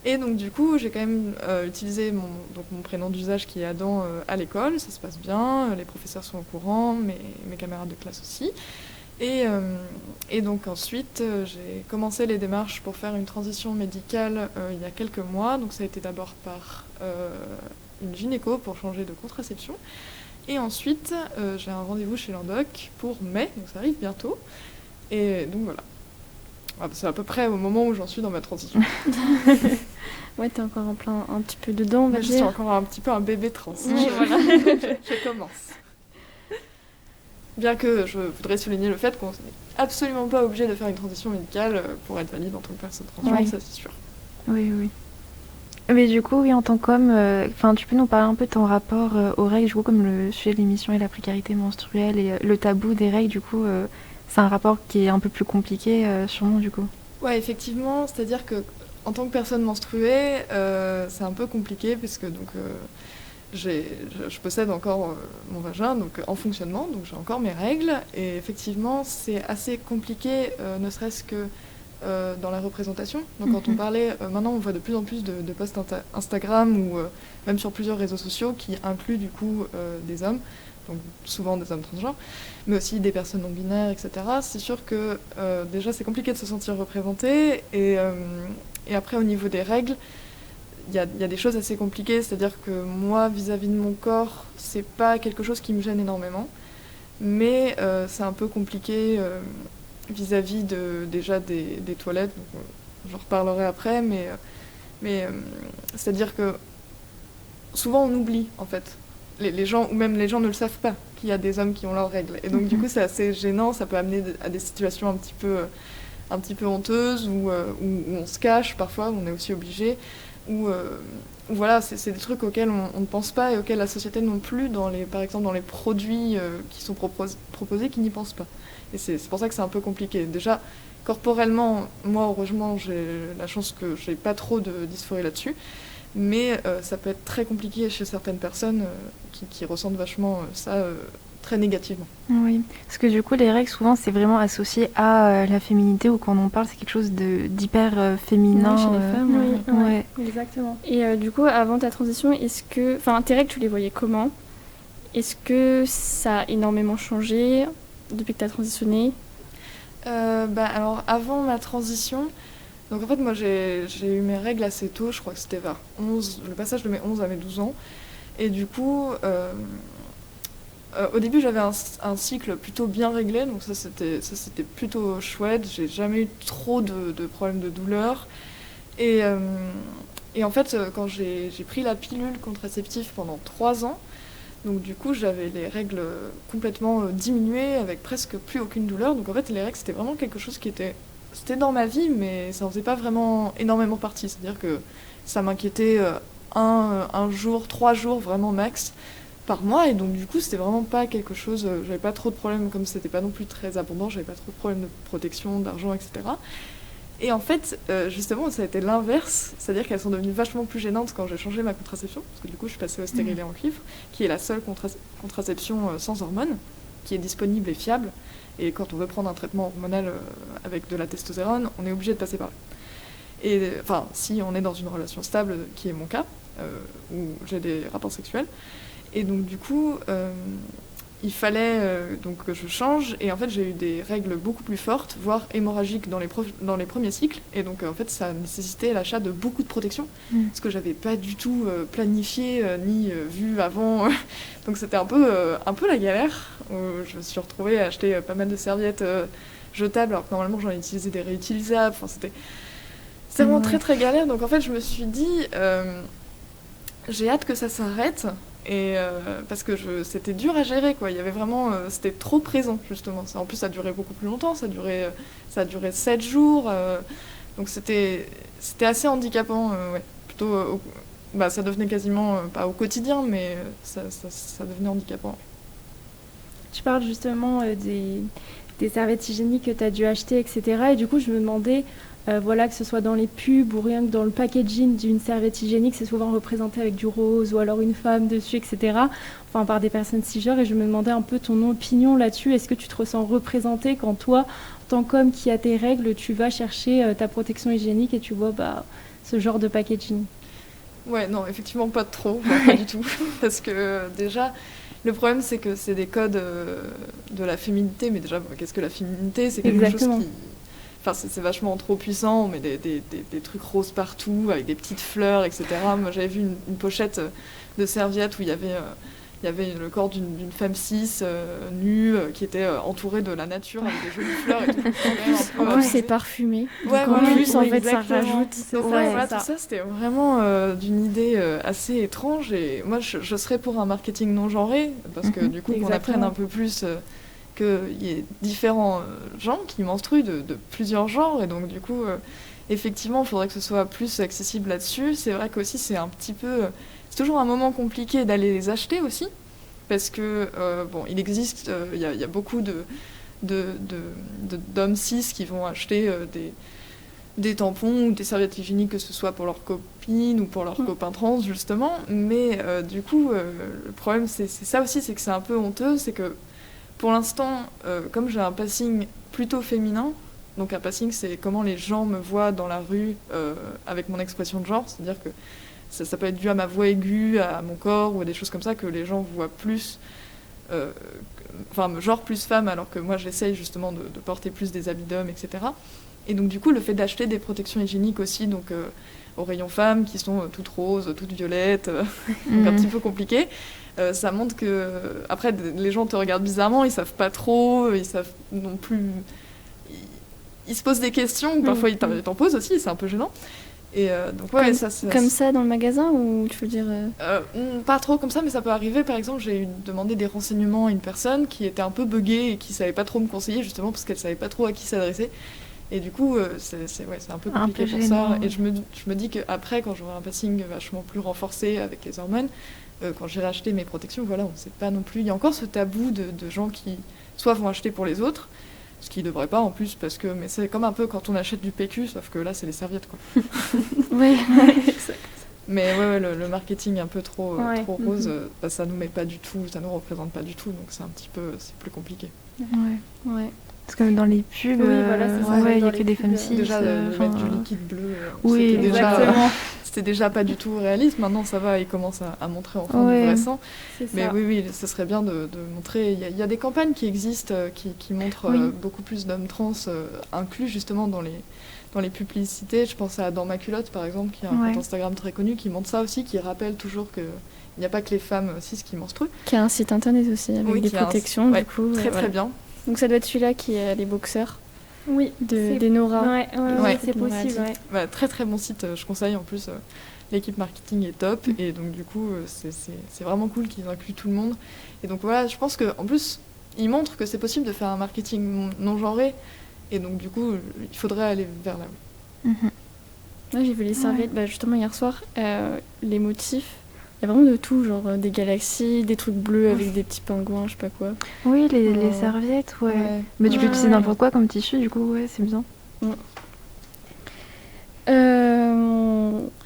Et donc du coup, j'ai quand même utilisé mon prénom d'usage qui est Adam à l'école, ça se passe bien, les professeurs sont au courant, mes camarades de classe aussi. Et donc ensuite, j'ai commencé les démarches pour faire une transition médicale il y a quelques mois. Donc ça a été d'abord par une gynéco pour changer de contraception. Et ensuite, j'ai un rendez-vous chez l'endoc pour mai, donc ça arrive bientôt. Et donc voilà. C'est à peu près au moment où j'en suis dans ma transition. Ouais, t'es encore en plein un petit peu dedans, on va Je dire. suis encore un petit peu un bébé trans. Oui, voilà. Je commence. Bien que je voudrais souligner le fait qu'on n'est absolument pas obligé de faire une transition médicale pour être valide en tant que personne transgenre, ça c'est sûr. Oui, oui. Mais du coup, oui, en tant qu'homme, tu peux nous parler un peu de ton rapport aux règles, du coup, comme le sujet de l'émission est la précarité menstruelle et le tabou des règles, du coup, c'est un rapport qui est un peu plus compliqué, sûrement, du coup. Ouais, effectivement, c'est-à-dire que en tant que personne menstruée, c'est un peu compliqué puisque donc je possède encore mon vagin donc en fonctionnement, donc j'ai encore mes règles et effectivement c'est assez compliqué, ne serait-ce que dans la représentation. Donc quand on parlait, maintenant on voit de plus en plus de posts Instagram ou même sur plusieurs réseaux sociaux qui incluent du coup des hommes, donc souvent des hommes transgenres, mais aussi des personnes non binaires, etc. C'est sûr que déjà c'est compliqué de se sentir représenté et après au niveau des règles, il y a des choses assez compliquées, c'est-à-dire que moi vis-à-vis de mon corps, c'est pas quelque chose qui me gêne énormément, mais c'est un peu compliqué vis-à-vis déjà des toilettes, donc, j'en reparlerai après, mais c'est-à-dire que souvent on oublie en fait, les gens, ou même les gens ne le savent pas, qu'il y a des hommes qui ont leurs règles, et donc du coup c'est assez gênant, ça peut amener à des situations un petit peu honteuses, où on se cache parfois, où on est aussi obligé, où voilà, c'est des trucs auxquels on ne pense pas et auxquels la société non plus, par exemple dans les produits qui sont proposés, qui n'y pensent pas. Et c'est pour ça que c'est un peu compliqué. Déjà, corporellement, moi, heureusement, j'ai la chance que j'ai pas trop de dysphorie là-dessus. Mais ça peut être très compliqué chez certaines personnes qui ressentent vachement ça très négativement. Oui, parce que du coup, les règles, souvent, c'est vraiment associé à la féminité, ou quand on en parle, c'est quelque chose d'hyper féminin. Oui, chez les femmes, Oui, ouais. exactement. Et du coup, avant ta transition, tes règles, tu les voyais comment? Est-ce que ça a énormément changé depuis que tu as transitionné? Alors, avant ma transition, donc en fait, moi, j'ai eu mes règles assez tôt, je crois que c'était vers le passage de mes 11 à mes 12 ans. Et du coup, au début, j'avais un cycle plutôt bien réglé, donc ça c'était plutôt chouette. J'ai jamais eu trop de problèmes de douleur. Et en fait, quand j'ai pris la pilule contraceptive pendant 3 ans, donc du coup, j'avais les règles complètement diminuées, avec presque plus aucune douleur. Donc en fait, les règles, c'était vraiment quelque chose c'était dans ma vie, mais ça en faisait pas vraiment énormément partie. C'est-à-dire que ça m'inquiétait un jour, 3 jours, vraiment max, par mois. Et donc du coup, c'était vraiment pas quelque chose... j'avais pas trop de problèmes, comme c'était pas non plus très abondant, j'avais pas trop de problèmes de protection, d'argent, etc. Et en fait, justement, ça a été l'inverse, c'est-à-dire qu'elles sont devenues vachement plus gênantes quand j'ai changé ma contraception, parce que du coup, je suis passée au stérilet en cuivre, qui est la seule contraception sans hormones, qui est disponible et fiable. Et quand on veut prendre un traitement hormonal avec de la testostérone, on est obligé de passer par là. Et enfin, si on est dans une relation stable, qui est mon cas, où j'ai des rapports sexuels. Et donc du coup, il fallait donc que je change. Et en fait, j'ai eu des règles beaucoup plus fortes, voire hémorragiques dans les premiers cycles. Et donc en fait, ça nécessitait l'achat de beaucoup de protection, ce que j'avais pas du tout planifié ni vu avant. Donc c'était un peu la galère. Où je me suis retrouvée à acheter pas mal de serviettes jetables, alors que normalement j'en ai utilisé des réutilisables. Enfin, c'était vraiment très très galère. Donc en fait, je me suis dit, j'ai hâte que ça s'arrête. Et parce que c'était dur à gérer, quoi. Il y avait vraiment, c'était trop présent, justement. En plus, ça durait beaucoup plus longtemps. Ça a duré 7 jours. Donc c'était assez handicapant, ouais. Plutôt, ça devenait quasiment, pas au quotidien, mais ça devenait handicapant. Tu parles justement des serviettes hygiéniques que tu as dû acheter, etc. Et du coup, je me demandais, que ce soit dans les pubs ou rien que dans le packaging d'une serviette hygiénique, c'est souvent représenté avec du rose ou alors une femme dessus, etc. Enfin, par des personnes cisgenres. Et je me demandais un peu ton opinion là-dessus. Est-ce que tu te ressens représentée quand toi, en tant qu'homme qui a tes règles, tu vas chercher ta protection hygiénique et tu vois ce genre de packaging? Ouais, non, effectivement, pas trop, enfin, pas du tout. Parce que déjà, le problème, c'est que c'est des codes de la féminité. Mais déjà, qu'est-ce que la féminité? C'est quelque Exactement. chose qui. Enfin, c'est vachement trop puissant. On met des trucs roses partout, avec des petites fleurs, etc. Moi, j'avais vu une pochette de serviette où il y avait le corps d'une femme cis, nue, qui était entourée de la nature, avec des jolies fleurs et tout. En plus, c'est parfumé. Ouais, Donc, en ouais, plus, en oui, fait, ça exactement. rajoute. C'est Donc ça, ouais, c'est voilà, ça. tout ça, c'était vraiment d'une idée assez étrange. Et moi, je serais pour un marketing non genré, parce que du coup, qu'on Exactement. apprenne un peu plus qu'il y ait différents gens qui menstruent de plusieurs genres. Et donc, du coup, effectivement, il faudrait que ce soit plus accessible là-dessus. C'est vrai qu'aussi, c'est un petit peu... c'est toujours un moment compliqué d'aller les acheter aussi, parce que, bon, il existe, il y a beaucoup d'hommes cis qui vont acheter des tampons ou des serviettes hygiéniques, que ce soit pour leurs copines ou pour leurs copains trans, justement. Mais du coup, le problème, c'est ça aussi, c'est que c'est un peu honteux. C'est que pour l'instant, comme j'ai un passing plutôt féminin, donc un passing, c'est comment les gens me voient dans la rue avec mon expression de genre, c'est-à-dire que ça peut être dû à ma voix aiguë, à mon corps ou à des choses comme ça, que les gens voient plus, me genre plus femme, alors que moi j'essaye justement de porter plus des habits d'homme, etc. Et donc du coup, le fait d'acheter des protections hygiéniques aussi, donc au rayon femmes, qui sont toutes roses, toutes violettes, donc un petit peu compliqué, ça montre que après les gens te regardent bizarrement, ils savent pas trop, ils savent non plus, ils se posent des questions, ou parfois ils t'en posent aussi, c'est un peu gênant. Et donc ouais, Comme ça dans le magasin, ou tu veux dire pas trop comme ça, mais ça peut arriver. Par exemple, j'ai demandé des renseignements à une personne qui était un peu buggée et qui savait pas trop me conseiller, justement parce qu'elle savait pas trop à qui s'adresser. Et du coup, c'est un peu compliqué pour ça. Et je me dis qu'après, quand j'aurai un passing vachement plus renforcé avec les hormones, quand j'irai acheter mes protections, voilà, on sait pas non plus. Il y a encore ce tabou de gens qui soit vont acheter pour les autres, ce qui ne devrait pas en plus, parce que mais c'est comme un peu quand on achète du PQ, sauf que là c'est les serviettes, quoi. Ouais. Mais ouais, le marketing un peu trop rose, ça nous met pas du tout, ça nous représente pas du tout, donc c'est plus compliqué. Ouais. Parce que dans les pubs, Oui, voilà, c'est ça, il n'y dans a que les des pubs, femmes cis. Déjà, mettre du liquide bleu, oui, c'était déjà pas du tout réaliste. Maintenant, ça va, ils commencent à montrer enfin du vrai sang. Mais oui, ce serait bien de montrer. Il y a des campagnes qui existent, qui montrent beaucoup plus d'hommes trans inclus justement dans les publicités. Je pense à Dans ma culotte, par exemple, qui a un compte Instagram très connu, qui montre ça aussi, qui rappelle toujours que il n'y a pas que les femmes cis qui menstruent. Qui a un site internet aussi, avec des protections, du coup. Très bien. Donc ça doit être celui-là qui est les boxeurs. Oui, d'Enora. Ouais, c'est possible. Ouais. Bah, très très bon site, je conseille. En plus, l'équipe marketing est top. Et donc du coup, c'est vraiment cool qu'ils incluent tout le monde. Et donc voilà, je pense qu'en plus, ils montrent que c'est possible de faire un marketing non genré. Et donc du coup, il faudrait aller vers là. Moi, j'ai vu les serviettes, justement hier soir, les motifs. Il y a vraiment de tout, genre des galaxies, des trucs bleus avec des petits pingouins, je sais pas quoi. Oui, les serviettes, Mais tu peux utiliser n'importe quoi comme tissu, du coup, c'est bien.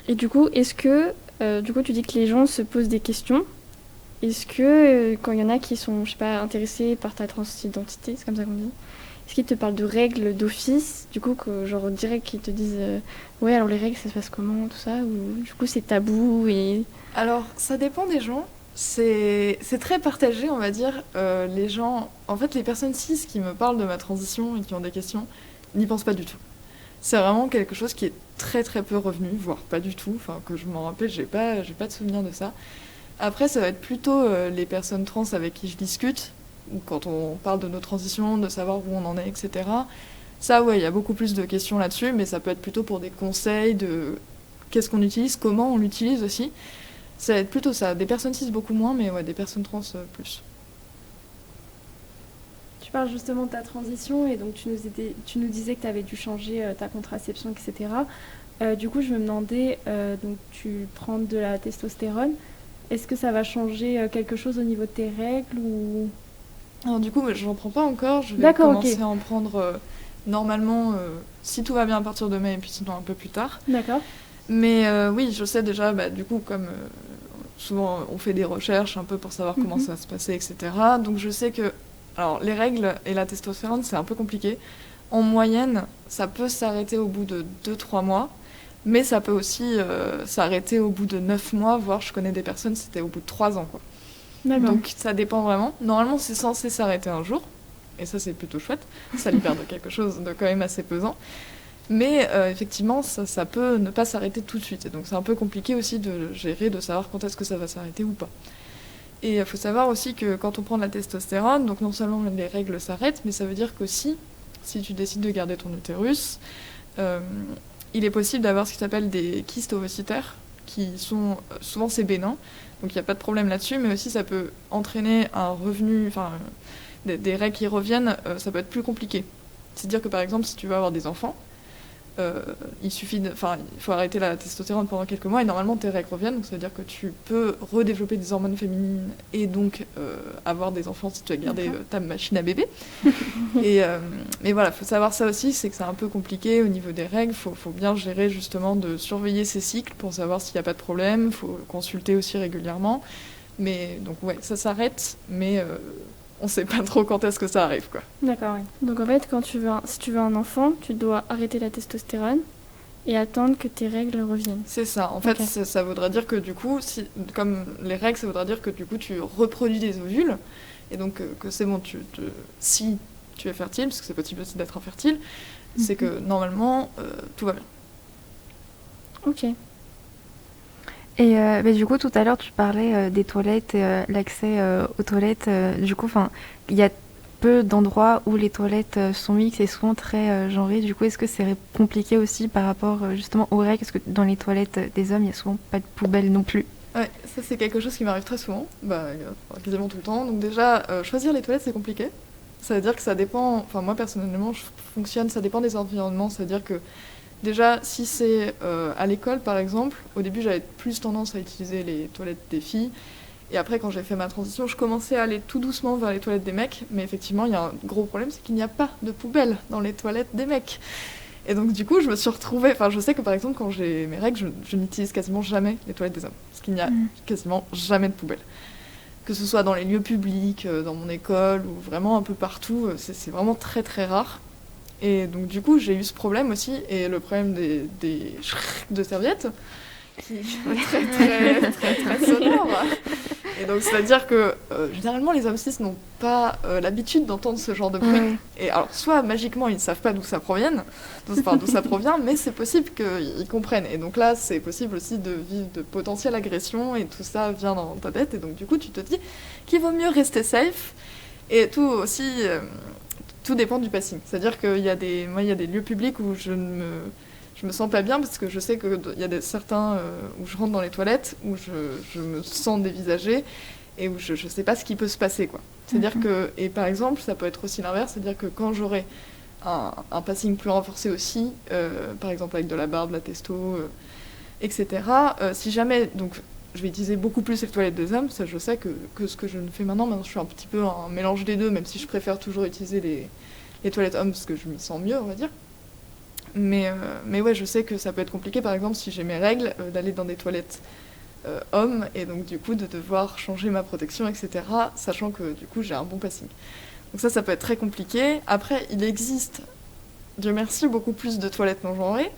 Et du coup, est-ce que... tu dis que les gens se posent des questions. Est-ce que, quand il y en a qui sont, je sais pas, intéressés par ta transidentité, c'est comme ça qu'on dit, est-ce qu'ils te parlent de règles d'office, du coup, que, genre direct qu'ils te disent ouais, alors les règles, ça se passe comment, tout ça, ou du coup c'est tabou et... Alors, ça dépend des gens. C'est très partagé, on va dire. Les gens, en fait, les personnes cis qui me parlent de ma transition et qui ont des questions, n'y pensent pas du tout. C'est vraiment quelque chose qui est très très peu revenu, voire pas du tout. Enfin, que je m'en rappelle, j'ai pas de souvenir de ça. Après, ça va être plutôt les personnes trans avec qui je discute, ou quand on parle de nos transitions, de savoir où on en est, etc. Ça, ouais, il y a beaucoup plus de questions là-dessus, mais ça peut être plutôt pour des conseils de qu'est-ce qu'on utilise, comment on l'utilise aussi. Ça va être plutôt ça. Des personnes cis beaucoup moins, mais ouais, des personnes trans plus. Tu parles justement de ta transition et donc tu nous disais que tu avais dû changer ta contraception, etc. Du coup, je me demandais, donc tu prends de la testostérone. Est-ce que ça va changer quelque chose au niveau de tes règles ou... Alors du coup, j'en prends pas encore. Je vais commencer à en prendre normalement, si tout va bien à partir de mai, et puis sinon un peu plus tard. D'accord. Mais oui, je sais déjà, du coup, comme souvent on fait des recherches un peu pour savoir comment ça va se passer, etc. Donc je sais que, alors les règles et la testostérone, c'est un peu compliqué. En moyenne, ça peut s'arrêter au bout de 2-3 mois. Mais ça peut aussi s'arrêter au bout de 9 mois, voire je connais des personnes, c'était au bout de 3 ans, quoi. D'accord. Donc ça dépend vraiment. Normalement, c'est censé s'arrêter un jour, et ça, c'est plutôt chouette. Ça libère de quelque chose de quand même assez pesant. Mais effectivement, ça peut ne pas s'arrêter tout de suite. Et donc c'est un peu compliqué aussi de gérer, de savoir quand est-ce que ça va s'arrêter ou pas. Et il faut savoir aussi que quand on prend de la testostérone, donc non seulement les règles s'arrêtent, mais ça veut dire qu'aussi, si tu décides de garder ton utérus, il est possible d'avoir ce qui s'appelle des kystes ovocytaires, qui sont souvent c'est bénin, donc il n'y a pas de problème là-dessus, mais aussi ça peut entraîner un revenu, enfin des règles qui reviennent, ça peut être plus compliqué. C'est-à-dire que par exemple, si tu veux avoir des enfants, il faut arrêter la testostérone pendant quelques mois et normalement tes règles reviennent, donc ça veut dire que tu peux redévelopper des hormones féminines et donc avoir des enfants si tu as gardé ta machine à bébé. Mais voilà, il faut savoir ça aussi, c'est que c'est un peu compliqué au niveau des règles, faut bien gérer justement de surveiller ces cycles pour savoir s'il n'y a pas de problème, il faut consulter aussi régulièrement. Mais donc ouais, ça s'arrête, mais on sait pas trop quand est-ce que ça arrive, quoi. D'accord, oui. Donc en fait, si tu veux un enfant, tu dois arrêter la testostérone et attendre que tes règles reviennent. C'est ça. En fait, ça voudra dire que du coup, comme les règles, ça voudra dire que du coup, tu reproduis des ovules. Et donc, que c'est bon, si tu es fertile, parce que c'est possible aussi d'être infertile, c'est que normalement, tout va bien. Ok. Et du coup, tout à l'heure, tu parlais des toilettes, l'accès aux toilettes. Du coup, il y a peu d'endroits où les toilettes sont mixtes et souvent très genrées. Du coup, est-ce que c'est compliqué aussi par rapport justement aux règles? Parce que dans les toilettes des hommes, il n'y a souvent pas de poubelle non plus. Ouais, ça c'est quelque chose qui m'arrive très souvent, quasiment tout le temps. Donc déjà, choisir les toilettes, c'est compliqué. Ça veut dire que ça dépend, enfin moi personnellement, ça dépend des environnements. C'est-à-dire que déjà, si c'est à l'école, par exemple, au début, j'avais plus tendance à utiliser les toilettes des filles. Et après, quand j'ai fait ma transition, je commençais à aller tout doucement vers les toilettes des mecs. Mais effectivement, il y a un gros problème, c'est qu'il n'y a pas de poubelle dans les toilettes des mecs. Et donc, du coup, je me suis retrouvée... Enfin, je sais que, par exemple, quand j'ai mes règles, je n'utilise quasiment jamais les toilettes des hommes. Parce qu'il n'y a quasiment jamais de poubelle. Que ce soit dans les lieux publics, dans mon école, ou vraiment un peu partout, c'est vraiment très, très rare. Et donc du coup j'ai eu ce problème aussi, et le problème des de serviettes, qui est très sonore. Et donc c'est-à-dire que généralement les hommes cis n'ont pas l'habitude d'entendre ce genre de bruit. Et alors soit magiquement ils ne savent pas d'où ça provient, mais c'est possible qu'ils comprennent. Et donc là c'est possible aussi de vivre de potentielles agressions, et tout ça vient dans ta tête. Et donc du coup tu te dis qu'il vaut mieux rester safe. Et tout aussi... tout dépend du passing. C'est-à-dire qu'il y a des lieux publics où je me sens pas bien parce que je sais qu'il y a certains où je rentre dans les toilettes, où je me sens dévisagée et où je sais pas ce qui peut se passer, quoi. C'est-à-dire que, et par exemple, ça peut être aussi l'inverse, c'est-à-dire que quand j'aurai un passing plus renforcé aussi, par exemple avec de la barbe, de la testo, etc., si jamais, donc je vais utiliser beaucoup plus les toilettes des hommes, ça je sais que ce que je ne fais maintenant je suis un petit peu un mélange des deux, même si je préfère toujours utiliser les toilettes hommes parce que je m'y sens mieux, on va dire. Mais ouais, je sais que ça peut être compliqué, par exemple, si j'ai mes règles, d'aller dans des toilettes hommes, et donc du coup de devoir changer ma protection, etc., sachant que du coup j'ai un bon passing. Donc ça peut être très compliqué. Après, il existe, Dieu merci, beaucoup plus de toilettes non genrées.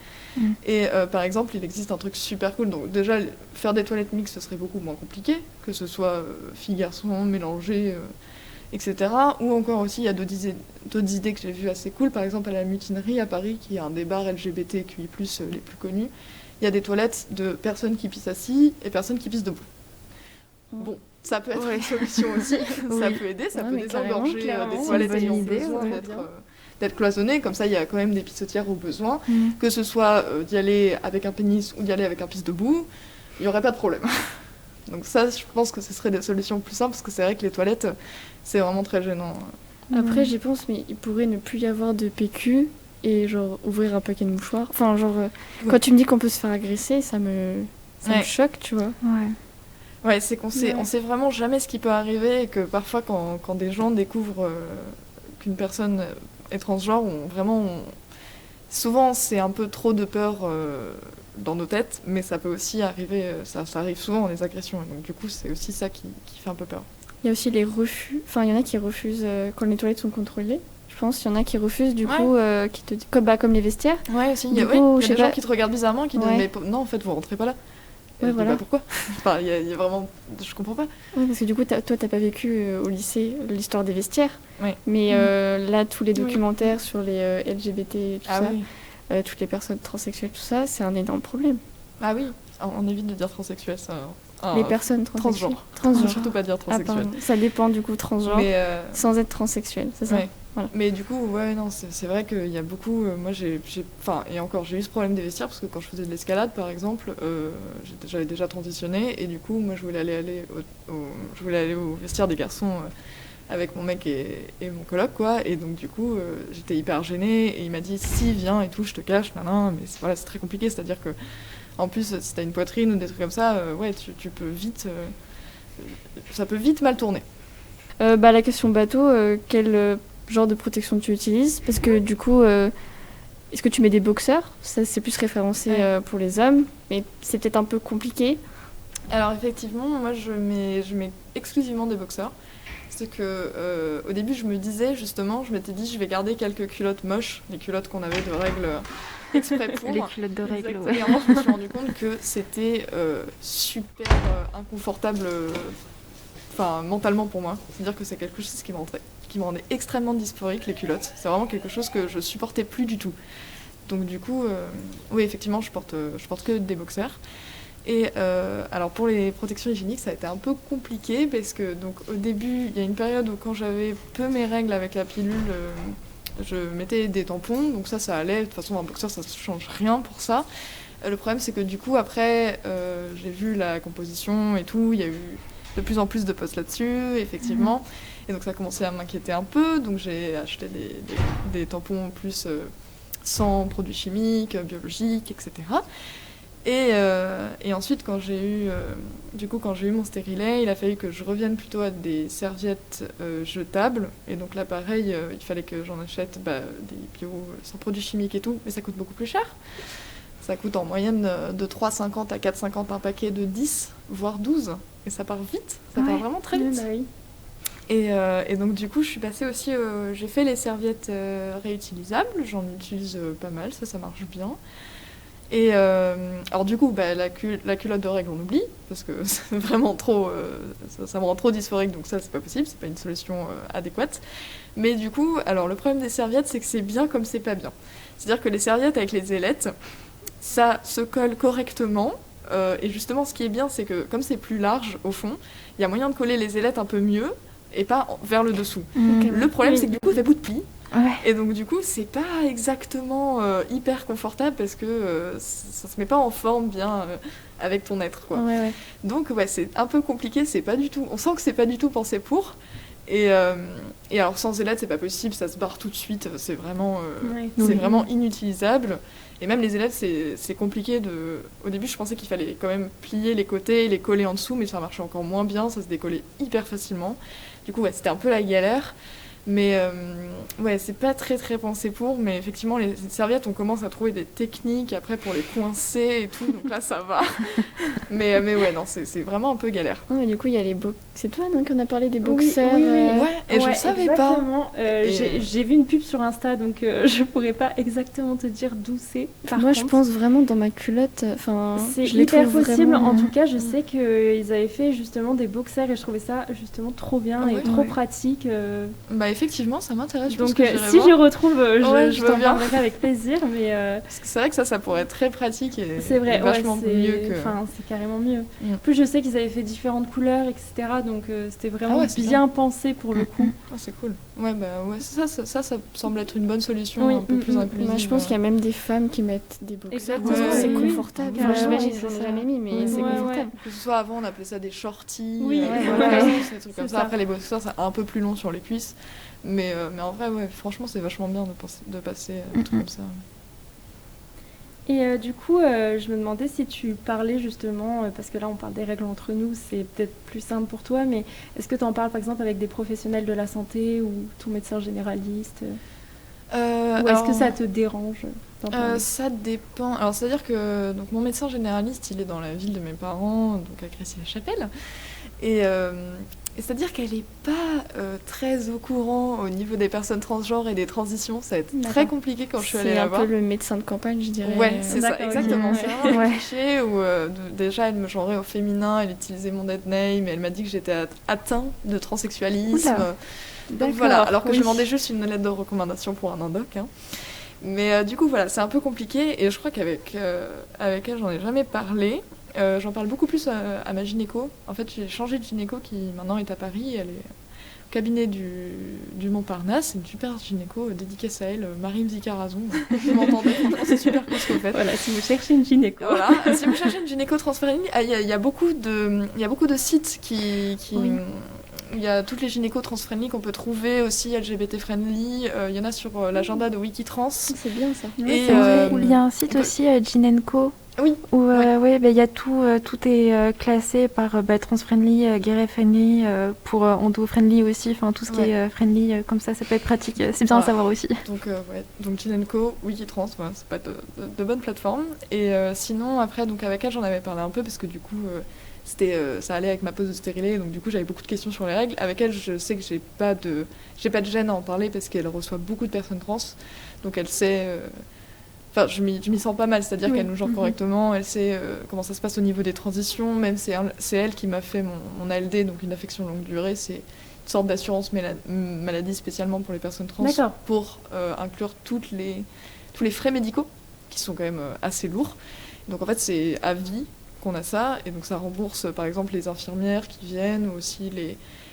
Et par exemple, il existe un truc super cool. Donc déjà, faire des toilettes mixtes, ce serait beaucoup moins compliqué, que ce soit filles-garçons, mélangés, etc. Ou encore aussi, il y a d'autres idées que j'ai vues assez cool. Par exemple, à la Mutinerie à Paris, qui est un des bars LGBTQI+, les plus connus, il y a des toilettes de personnes qui pissent assis et personnes qui pissent debout. Bon, ça peut être une solution aussi, ça peut aider, ça peut désengorger des toilettes qui ont besoin d'être cloisonnées, comme ça il y a quand même des pissotières au besoin, que ce soit d'y aller avec un pénis ou d'y aller avec un pisse debout, il n'y aurait pas de problème. Donc ça, je pense que ce serait des solutions plus simples, parce que c'est vrai que les toilettes, c'est vraiment très gênant. Après, j'y pense, mais il pourrait ne plus y avoir de PQ et genre ouvrir un paquet de mouchoirs. Enfin, genre, quand tu me dis qu'on peut se faire agresser, ça me choque, tu vois. Ouais, c'est qu'on sait, on sait vraiment jamais ce qui peut arriver, et que parfois quand des gens découvrent qu'une personne est transgenre, souvent c'est un peu trop de peur dans nos têtes, mais ça peut aussi arriver, ça arrive souvent dans les agressions, et donc du coup c'est aussi ça qui fait un peu peur. Il y a aussi les refus, enfin il y en a qui refusent quand les toilettes sont contrôlées, Je pense qu'il y en a qui refusent, du coup, qui te comme les vestiaires. Ouais, aussi, il y Du a, coup, il y je a sais des gens pas. qui te regardent bizarrement, qui disent Ouais. mais non, en fait, vous rentrez pas là. Ouais, Et voilà. bah, pourquoi? Enfin, il y a vraiment, je comprends pas. Ouais, parce que du coup, toi, t'as pas vécu au lycée l'histoire des vestiaires. Ouais. Mais là, tous les documentaires sur les LGBT et tout Ah ça, oui. toutes les personnes transsexuelles, tout ça, c'est un énorme problème. Ah oui. On évite de dire transsexuel, ça. Les personnes transsexuelles. Transgenre. Surtout pas dire Ah, transsexuel. pardon. Ça dépend du coup, transgenre, Mais sans être transsexuel, c'est ça? ouais. Voilà. Mais du coup, ouais, non, c'est vrai qu'il y a beaucoup. Moi, enfin, et encore, j'ai eu ce problème des vestiaires parce que quand je faisais de l'escalade, par exemple, j'avais déjà transitionné et du coup, moi, je voulais aller au vestiaire des garçons avec mon mec et mon coloc, quoi. Et donc, du coup, j'étais hyper gênée et il m'a dit si, viens et tout, je te cache, nan, mais voilà, c'est très compliqué, c'est-à-dire que, en plus, si t'as une poitrine ou des trucs comme ça, ouais, tu peux vite. Ça peut vite mal tourner. La question bateau, quel genre de protection tu utilises? Parce que du coup, est-ce que tu mets des boxeurs? Ça, c'est plus référencé pour les hommes, mais c'est peut-être un peu compliqué. Alors effectivement, moi je mets exclusivement des boxeurs. C'est que au début je me disais justement, je m'étais dit je vais garder quelques culottes moches, les culottes qu'on avait de règles exprès pour. Les culottes de règles, Exactement. ouais. Et vraiment, je me suis rendu compte que c'était super inconfortable, enfin mentalement pour moi. C'est-à-dire que c'est quelque chose qui me rendait extrêmement dysphorique, les culottes. C'est vraiment quelque chose que je supportais plus du tout. Donc du coup, oui effectivement, je porte que des boxers. Et alors pour les protections hygiéniques, ça a été un peu compliqué parce que donc au début, il y a une période où quand j'avais peu mes règles avec la pilule, je mettais des tampons, donc ça allait. De toute façon, un boxeur, ça ne change rien pour ça. Le problème, c'est que du coup, après, j'ai vu la composition et tout, il y a eu de plus en plus de posts là-dessus, effectivement. Et donc ça a commencé à m'inquiéter un peu, donc j'ai acheté des tampons plus sans produits chimiques, biologiques, etc. Et ensuite, quand j'ai eu mon stérilet, il a fallu que je revienne plutôt à des serviettes jetables. Et donc là, pareil, il fallait que j'en achète des bio sans produits chimiques et tout, mais ça coûte beaucoup plus cher. Ça coûte en moyenne de 3,50 à 4,50 un paquet de 10, voire 12. Et ça part vite, ça part vraiment très vite. Oui. Et donc du coup, je suis passée aussi, j'ai fait les serviettes réutilisables, j'en utilise pas mal, ça marche bien. Et alors du coup, la culotte de règle, on oublie, parce que c'est vraiment trop, ça me rend trop dysphorique, donc ça c'est pas possible, c'est pas une solution adéquate. Mais du coup, alors le problème des serviettes, c'est que c'est bien comme c'est pas bien. C'est-à-dire que les serviettes avec les ailettes, ça se colle correctement. Et justement, ce qui est bien, c'est que comme c'est plus large au fond, il y a moyen de coller les ailettes un peu mieux et pas vers le dessous. Le problème, c'est que du coup, ça fait bout de pli. Ouais. Et donc du coup, c'est pas exactement hyper confortable parce que ça se met pas en forme bien avec ton être, quoi. Ouais. Donc ouais, c'est un peu compliqué, c'est pas du tout. On sent que c'est pas du tout pensé pour. Et alors sans ailettes, c'est pas possible, ça se barre tout de suite. C'est vraiment, vraiment inutilisable. Et même les ailettes, c'est compliqué de. Au début, je pensais qu'il fallait quand même plier les côtés et les coller en dessous, mais ça marchait encore moins bien. Ça se décollait hyper facilement. Du coup, ouais, c'était un peu la galère. Mais ouais, c'est pas très très pensé pour, mais effectivement, les serviettes, on commence à trouver des techniques après pour les coincer et tout, donc là ça va. mais ouais, non, c'est vraiment un peu galère. Ouais, du coup, il y a les C'est toi, non, qu'on a parlé des boxeurs Oui. Ouais, et je savais pas. Exactement. J'ai vu une pub sur Insta, donc je pourrais pas exactement te dire d'où c'est. Moi, je pense vraiment dans ma culotte. C'est je les hyper trouve possible. vraiment- En tout cas, je sais qu'ils avaient fait justement des boxers et je trouvais ça justement trop bien Ah et ouais, trop ouais. pratique. Bah effectivement, ça m'intéresse. Je pense Donc que j'irai si voir. je retrouve, Ouais, je veux t'en bien. parlerai avec plaisir. Mais Parce que c'est vrai que ça pourrait être très pratique et c'est vrai, vachement mieux que. Enfin, c'est carrément mieux. Mm. En plus, je sais qu'ils avaient fait différentes couleurs, etc. Donc c'était vraiment Ah ouais, c'est bien pensé pour le coup. Ah, c'est cool. Ouais, bah ouais, ça semble être une bonne solution, Oui, un peu plus inclusive. Moi, je pense qu'il y a même des femmes qui mettent des boxers. Exactement, Parce que c'est oui. confortable. Ouais, J'imagine, ouais, j'en ai c'est jamais ça. mis, mais Ouais, c'est ouais. confortable. Que ce soit avant, on appelait ça des shorties. Oui, voilà. Des trucs comme C'est ça. ça. Après, les boxers, c'est un peu plus long sur les cuisses. Mais en vrai, ouais, franchement, c'est vachement bien de passer à un truc comme ça. Et du coup, je me demandais si tu parlais justement, parce que là on parle des règles entre nous, c'est peut-être plus simple pour toi, mais est-ce que tu en parles par exemple avec des professionnels de la santé ou ton médecin généraliste ou est-ce que ça te dérange? d'en parler? Ça dépend. Alors, c'est-à-dire que donc, mon médecin généraliste, il est dans la ville de mes parents, donc à Crécy-la-Chapelle. Et c'est-à-dire qu'elle n'est pas très au courant au niveau des personnes transgenres et des transitions. Ça va être très D'accord. compliqué quand je suis allée C'est un là-bas. peu le médecin de campagne, je dirais. Ouais, c'est ça, D'accord, ok. exactement. Ouais. C'est vraiment un Ouais. cliché où déjà elle me genrait au féminin, elle utilisait mon dead name, et elle m'a dit que j'étais atteinte de transsexualisme. Oula. Donc D'accord, voilà, alors que je oui. demandais juste une lettre de recommandation pour un indoc. Hein. Mais du coup, voilà, c'est un peu compliqué et je crois qu'avec avec elle, j'en ai jamais parlé. J'en parle beaucoup plus à ma gynéco. En fait, j'ai changé de gynéco qui maintenant est à Paris. Elle est au cabinet du Montparnasse. C'est une super gynéco, dédicace à elle, Marie Mzikarazon. Vous m'entendez, franchement, c'est super cool ce que vous faites. Voilà, si vous cherchez une gynéco. Voilà. Si vous cherchez une gynéco transféminine, il y a beaucoup de sites qui Oui. il y a toutes les gynécos trans-friendly qu'on peut trouver aussi LGBT friendly. Il y en a sur l'agenda de Wikitrans. C'est bien ça. Et, C'est vrai. euh, Il y a un site on peut- aussi, Ginenco, Oui. où ouais, bah, il y a tout est classé par trans-friendly, gay-friendly, pour endo-friendly aussi, enfin tout ce qui Ouais. est friendly, comme ça peut être pratique. C'est bien à Voilà. savoir aussi. Donc Ginenco, Wikitrans, voilà, c'est pas de bonnes plateformes. Et sinon, après, donc avec elle, j'en avais parlé un peu parce que du coup, ça allait avec ma pause de stérilet, donc du coup, j'avais beaucoup de questions sur les règles. Avec elle, je sais que j'ai pas de gêne à en parler parce qu'elle reçoit beaucoup de personnes trans, donc elle sait. Enfin, je m'y sens pas mal, c'est-à-dire Oui. qu'elle nous genre correctement, elle sait comment ça se passe au niveau des transitions, même c'est elle qui m'a fait mon ALD, donc une affection longue durée, c'est une sorte d'assurance maladie spécialement pour les personnes trans, D'accord. pour inclure tous les frais médicaux, qui sont quand même assez lourds. Donc en fait, c'est à vie qu'on a ça, et donc ça rembourse par exemple les infirmières qui viennent, ou aussi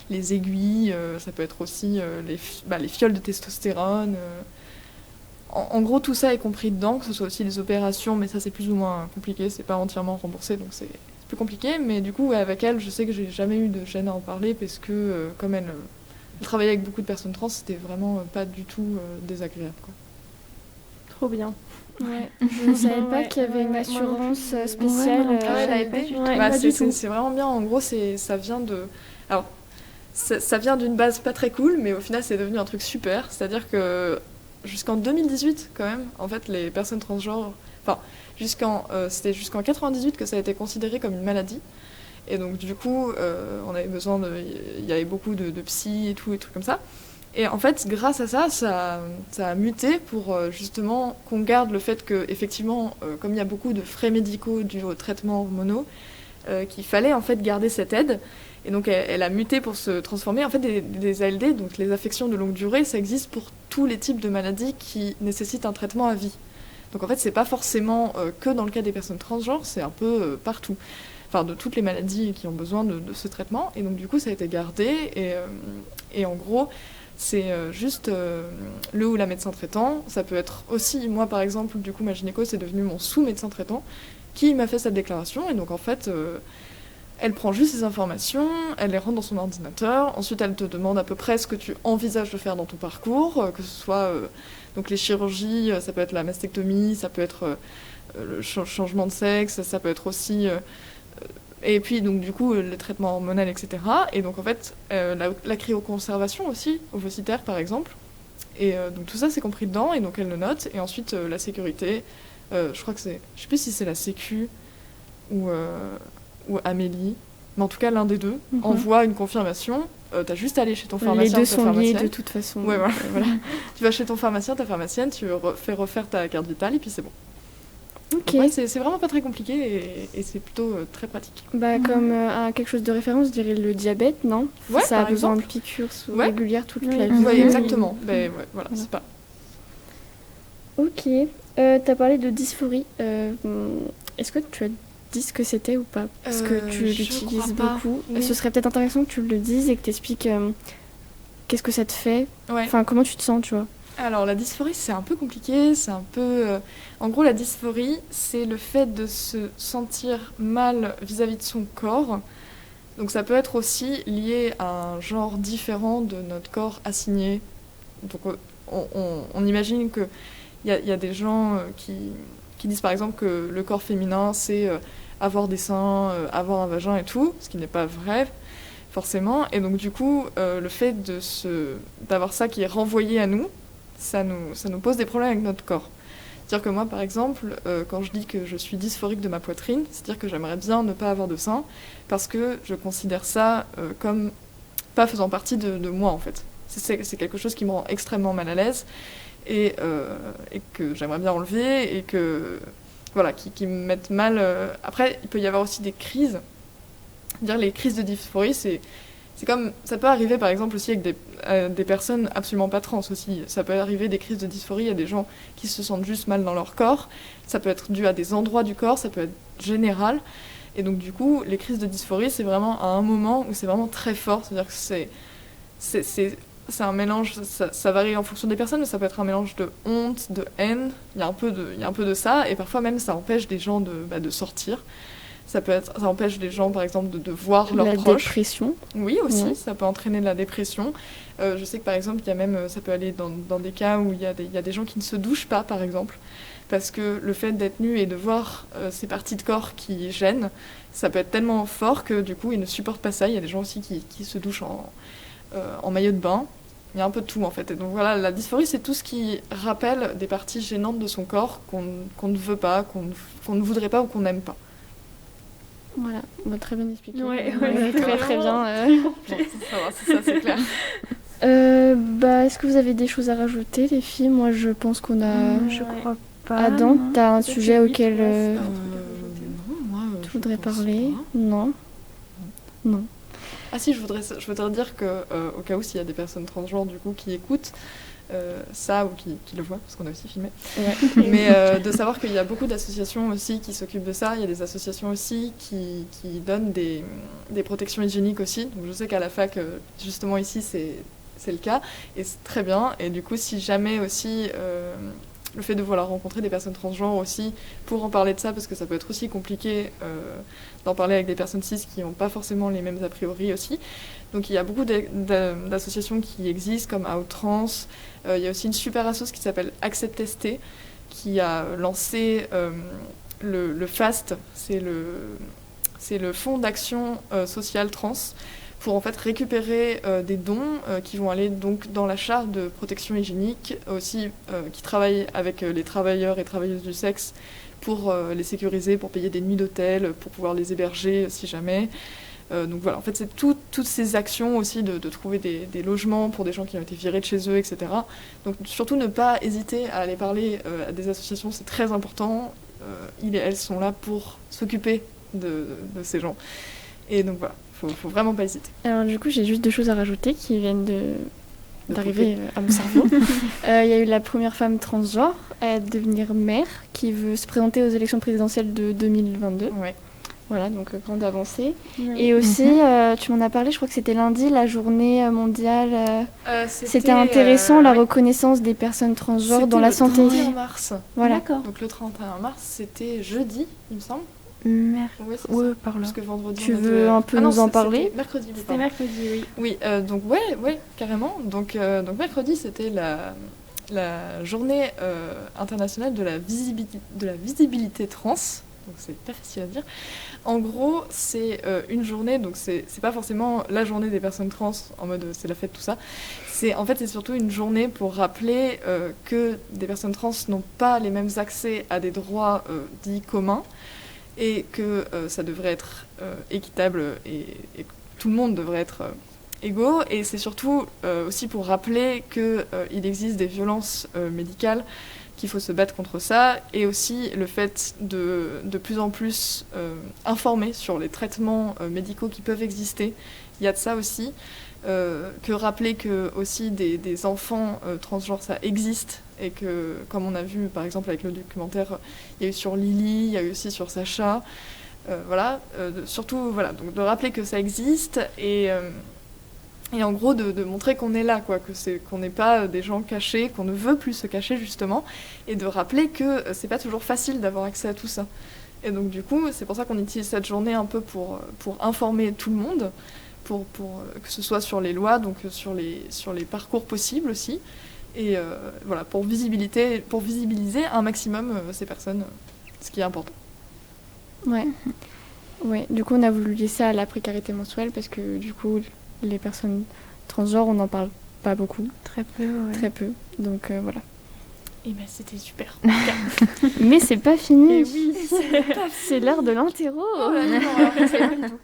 les aiguilles, ça peut être aussi les fioles de testostérone. En gros, tout ça est compris dedans, que ce soit aussi les opérations, mais ça c'est plus ou moins compliqué, c'est pas entièrement remboursé, donc c'est plus compliqué. Mais du coup, ouais, avec elle, je sais que j'ai jamais eu de gêne à en parler, parce que comme elle travaillait avec beaucoup de personnes trans, c'était vraiment pas du tout désagréable, quoi. Trop bien. Ouais. Je ne savais pas Ouais, qu'il y avait ouais, une ouais, assurance Ouais, spéciale. non plus. Ah ouais, la savais LD, pas du tout. Ouais, bah, pas du tout. c'est vraiment bien. En gros, ça vient de. Alors, ça vient d'une base pas très cool, mais au final, c'est devenu un truc super. C'est-à-dire que jusqu'en 2018, quand même, en fait, les personnes transgenres. Enfin, c'était jusqu'en 98 que ça a été considéré comme une maladie. Et donc, du coup, on avait besoin de. Il y avait beaucoup de psy et tout, et trucs comme ça. Et en fait, grâce à ça a muté pour justement qu'on garde le fait que, effectivement, comme il y a beaucoup de frais médicaux dus aux traitements hormonaux, qu'il fallait en fait garder cette aide. Et donc, elle a muté pour se transformer. En fait, des ALD, donc les affections de longue durée, ça existe pour tous les types de maladies qui nécessitent un traitement à vie. Donc, en fait, c'est pas forcément que dans le cas des personnes transgenres, c'est un peu partout. Enfin, de toutes les maladies qui ont besoin de ce traitement. Et donc, du coup, ça a été gardé. Et en gros, c'est juste le ou la médecin traitant. Ça peut être aussi, moi par exemple, du coup ma gynéco c'est devenu mon sous-médecin traitant qui m'a fait cette déclaration. Et donc en fait, elle prend juste ces informations, elle les rentre dans son ordinateur. Ensuite, elle te demande à peu près ce que tu envisages de faire dans ton parcours, que ce soit donc les chirurgies, ça peut être la mastectomie, ça peut être le changement de sexe, ça peut être aussi et puis, donc, du coup, le traitement hormonal, etc. Et donc, en fait, la cryoconservation aussi, ovocytaire, par exemple. Et donc, tout ça, c'est compris dedans, et donc, elle le note. Et ensuite, la sécurité, je crois que c'est... Je sais plus si c'est la Sécu ou Amélie, mais en tout cas, l'un des deux envoie une confirmation. T'as juste à aller chez ton Les pharmacien deux ou ta sont liés pharmacienne. de toute façon. Ouais, donc, voilà. Tu vas chez ton pharmacien, ta pharmacienne, tu fais refaire ta carte vitale, et puis c'est bon. Ok. Donc, ouais, c'est vraiment pas très compliqué, et c'est plutôt très pratique. Bah, comme quelque chose de référence, je dirais le diabète, non? Ouais, Ça a par besoin exemple. de piqûres Ouais. régulières toute Oui. la vie. Oui, exactement. Ben, ouais, voilà, Voilà. c'est pas... Ok. T'as parlé de dysphorie. Est-ce que tu as dit ce que c'était ou pas? Parce que tu je l'utilises crois pas. beaucoup. Oui. Ce serait peut-être intéressant que tu le dises et que tu expliques qu'est-ce que ça te fait. Ouais. Enfin, comment tu te sens, tu vois. Alors, la dysphorie, c'est un peu compliqué, c'est un peu... En gros, la dysphorie, c'est le fait de se sentir mal vis-à-vis de son corps. Donc, ça peut être aussi lié à un genre différent de notre corps assigné. Donc, on imagine qu'il y a des gens qui disent, par exemple, que le corps féminin, c'est avoir des seins, avoir un vagin et tout, ce qui n'est pas vrai, forcément. Et donc, du coup, le fait d'avoir ça qui est renvoyé à nous, ça nous pose des problèmes avec notre corps. C'est-à-dire que moi, par exemple, quand je dis que je suis dysphorique de ma poitrine, c'est-à-dire que j'aimerais bien ne pas avoir de sein, parce que je considère ça comme pas faisant partie de moi, en fait. C'est quelque chose qui me rend extrêmement mal à l'aise, et que j'aimerais bien enlever, et que, voilà, qui me mettent mal. Après, il peut y avoir aussi des crises. Dire les crises de dysphorie, c'est comme, ça peut arriver par exemple aussi avec des personnes absolument pas trans aussi. Ça peut arriver des crises de dysphorie à des gens qui se sentent juste mal dans leur corps. Ça peut être dû à des endroits du corps, ça peut être général. Et donc du coup, les crises de dysphorie, c'est vraiment à un moment où c'est vraiment très fort. C'est-à-dire que c'est un mélange, ça varie en fonction des personnes, mais ça peut être un mélange de honte, de haine. Il y a un peu de ça, et parfois même ça empêche des gens de sortir. Ça empêche les gens, par exemple, de voir leurs proches. La dépression. Oui, aussi, ça peut entraîner de la dépression. Je sais que, par exemple, il y a même, ça peut aller dans des cas où il y a des gens qui ne se douchent pas, par exemple, parce que le fait d'être nu et de voir ces parties de corps qui gênent, ça peut être tellement fort que, du coup, ils ne supportent pas ça. Il y a des gens aussi qui se douchent en maillot de bain. Il y a un peu de tout, en fait. Et donc, voilà, la dysphorie, c'est tout ce qui rappelle des parties gênantes de son corps qu'on ne veut pas, qu'on ne voudrait pas ou qu'on n'aime pas. Voilà, on a très bien expliqué. Ouais, très très bien. Bon, ça va, c'est clair. Est-ce que vous avez des choses à rajouter, les filles? Moi, je pense qu'on a... Je crois pas. Adam, non. t'as un sujet auquel Non, moi, tu je voudrais pense parler? pas. Non. Non. Ah si, je voudrais dire que, au cas où s'il y a des personnes transgenres du coup qui écoutent ça ou qui le voient, parce qu'on a aussi filmé, Ouais. mais de savoir qu'il y a beaucoup d'associations aussi qui s'occupent de ça. Il y a des associations aussi qui donnent des protections hygiéniques aussi. Donc je sais qu'à la fac, justement ici, c'est le cas, et c'est très bien. Et du coup, si jamais aussi... le fait de vouloir rencontrer des personnes transgenres aussi, pour en parler de ça, parce que ça peut être aussi compliqué d'en parler avec des personnes cis qui n'ont pas forcément les mêmes a priori aussi. Donc il y a beaucoup d'associations qui existent, comme Outtrans. Il y a aussi une super assoce qui s'appelle Accept ST, qui a lancé le FAST, c'est le Fonds d'action sociale trans, pour en fait récupérer des dons qui vont aller donc dans l'achat de protection hygiénique, aussi qui travaillent avec les travailleurs et travailleuses du sexe pour les sécuriser, pour payer des nuits d'hôtel, pour pouvoir les héberger si jamais. Donc voilà, en fait c'est toutes ces actions aussi de trouver des logements pour des gens qui ont été virés de chez eux, etc. Donc surtout ne pas hésiter à aller parler à des associations, c'est très important. Ils et elles sont là pour s'occuper de ces gens. Et donc voilà. Faut vraiment pas hésiter. Alors du coup, j'ai juste deux choses à rajouter qui viennent d'arriver à mon cerveau. Il y a eu la première femme transgenre à devenir maire qui veut se présenter aux élections présidentielles de 2022. Ouais. Voilà, donc grande avancée. Ouais. Et aussi, tu m'en as parlé, je crois que c'était lundi, la journée mondiale. C'était intéressant, la reconnaissance des personnes transgenres dans la santé. C'était le 31 mars. Voilà. D'accord. Donc le 31 mars, c'était jeudi, il me semble. Merde. Ouais, c'est Ouais, ça. par là. Parce que vendredi, Tu on veux était- un peu Ah non, nous en c'était parler? mercredi, oui, C'était pardon. mercredi, oui. Oui, donc ouais, carrément. Donc mercredi, c'était la journée internationale de la visibilité trans. Donc c'est pas facile à dire. En gros, c'est une journée, donc c'est pas forcément la journée des personnes trans en mode c'est la fête, tout ça. C'est surtout une journée pour rappeler que des personnes trans n'ont pas les mêmes accès à des droits dits communs, et que ça devrait être équitable et que tout le monde devrait être égaux. Et c'est surtout aussi pour rappeler qu'il existe des violences médicales, qu'il faut se battre contre ça, et aussi le fait de plus en plus informer sur les traitements médicaux qui peuvent exister. Il y a de ça aussi. Que rappeler que aussi des enfants transgenres, ça existe, et que, comme on a vu par exemple avec le documentaire, il y a eu sur Lily, il y a eu aussi sur Sacha, voilà, surtout voilà, donc de rappeler que ça existe, et en gros de montrer qu'on est là, quoi, qu'on n'est pas des gens cachés, qu'on ne veut plus se cacher justement, et de rappeler que c'est pas toujours facile d'avoir accès à tout ça. Et donc du coup, c'est pour ça qu'on utilise cette journée un peu pour informer tout le monde, pour que ce soit sur les lois, donc sur les parcours possibles aussi, et voilà, pour visibiliser un maximum ces personnes, ce qui est important. Ouais. Ouais. Du coup, on a voulu lier ça à la précarité menstruelle parce que du coup, les personnes transgenres, on n'en parle pas beaucoup, Très peu, ouais. très peu. Donc voilà. Et ben c'était super. Mais c'est pas fini. Et oui, C'est l'heure de l'interro. Oh là là, non, alors, je savais pas du tout.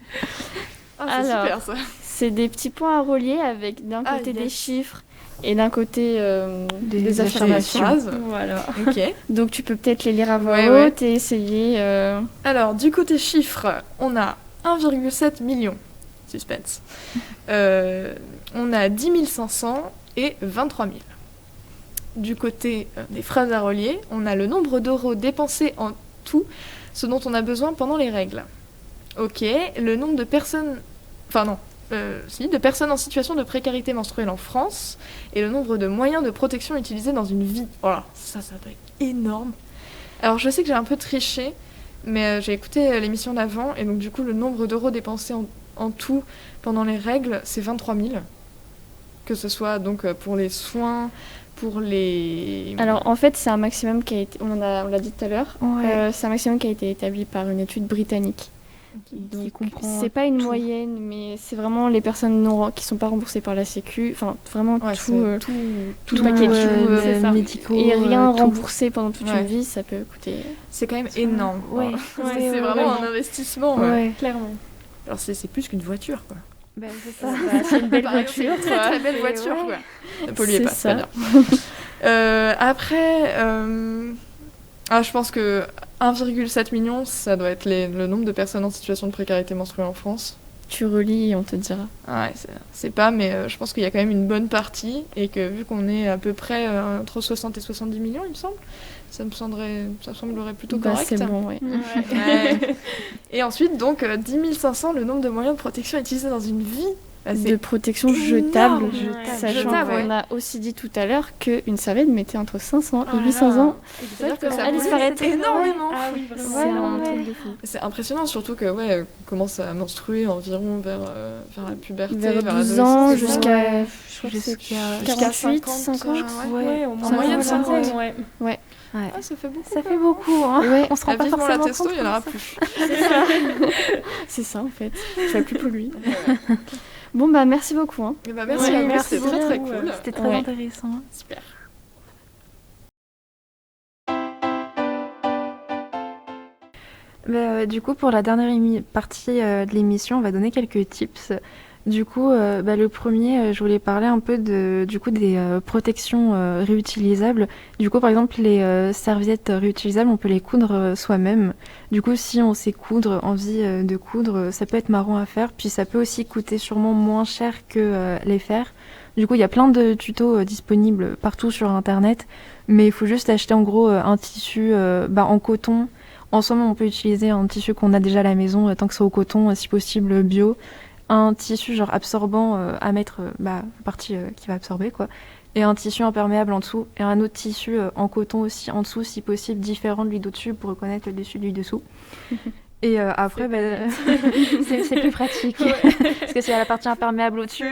Ah, c'est Alors, super ça. C'est des petits points à relier avec d'un Ah, côté des yes. chiffres et d'un côté des Des affirmations. Phrases. Voilà. Ok. Donc tu peux peut-être les lire à voix Ouais, haute et essayer. Alors, du côté chiffres, on a 1,7 million. Suspense. On a 10 500 et 23 000. Du côté des phrases à relier, on a le nombre d'euros dépensés en tout, ce dont on a besoin pendant les règles. Ok, le nombre de personnes... Enfin non, de personnes en situation de précarité menstruelle en France et le nombre de moyens de protection utilisés dans une vie. Voilà, ça doit être énorme. Alors je sais que j'ai un peu triché, mais j'ai écouté l'émission d'avant et donc du coup le nombre d'euros dépensés en tout pendant les règles, c'est 23 000. Que ce soit donc pour les soins, pour les... Alors en fait, c'est un maximum qui a été. On l'a dit tout à l'heure. Ouais. C'est un maximum qui a été établi par une étude britannique. Donc comprend c'est pas une tout. moyenne, mais c'est vraiment les personnes qui sont pas remboursées par la Sécu. Enfin vraiment Ouais, tout. tout le paquet, c'est ça. médicaux. Et rien tout. remboursé pendant toute Ouais. une vie, ça peut coûter. C'est quand même énorme. Ouais. Voilà. Ouais, C'est vraiment un investissement. Ouais. Ouais. Clairement. Alors c'est plus qu'une voiture, quoi. Bah, c'est ça. C'est une belle Par exemple, c'est voiture. une très très belle Et voiture, ouais. quoi. Ne polluez C'est pas, ça. c'est bien. Après, je pense que 1,7 million, ça doit être le nombre de personnes en situation de précarité menstruelle en France. Tu relis et on te dira. Ouais, c'est pas, mais je pense qu'il y a quand même une bonne partie et que vu qu'on est à peu près entre 60 et 70 millions, il me semble, ça semblerait plutôt Bah, correct. c'est bon, ouais. Ouais. Et ensuite, donc, 10 500, le nombre de moyens de protection utilisés dans une vie. Bah, De c'est protection énorme. jetable, Ouais. sachant Jetable, qu'on ouais. a aussi dit tout à l'heure qu'une serviette mettait entre 500 Oh et là 800 là. ans. C'est-à-dire que ça Elle pollue disparaît énormément. Ah oui, C'est vraiment. un Ouais. truc de fou. C'est impressionnant, surtout que on commence à menstruer environ vers la puberté, Vers la 12 ans adolescence, jusqu'à ouais. je crois que c'est Jusqu'à 48, 50, 50. ouais. Ouais, au En moins moyenne, 50, 50. ouais. Ouais. Ah, ça fait beaucoup. Ça fait beaucoup, hein. Ouais, On se rend Ah, pas vivement la forcément testo, compte il y en aura comme plus. c'est ça en fait. Je vais plus polluer. Bon bah merci beaucoup. Hein. Eh ben, merci Ouais, à vous, merci c'était très très beaucoup, cool. C'était très Ouais. intéressant. Super. Du coup, pour la dernière partie de l'émission, on va donner quelques tips. Du coup, le premier, je voulais parler un peu des protections réutilisables. Du coup, par exemple, les serviettes réutilisables, on peut les coudre soi-même. Du coup, si on sait coudre, envie de coudre, ça peut être marrant à faire. Puis ça peut aussi coûter sûrement moins cher que les faire. Du coup, il y a plein de tutos disponibles partout sur Internet. Mais il faut juste acheter en gros un tissu en coton. En somme, on peut utiliser un tissu qu'on a déjà à la maison, tant que c'est au coton, si possible bio. Un tissu genre absorbant à mettre la partie qui va absorber, quoi. Et un tissu imperméable en dessous. Et un autre tissu en coton aussi en dessous, si possible, différent de lui d'au-dessus pour reconnaître le dessus de lui dessous. Et après, c'est plus pratique. Parce que si elle a la partie imperméable au-dessus,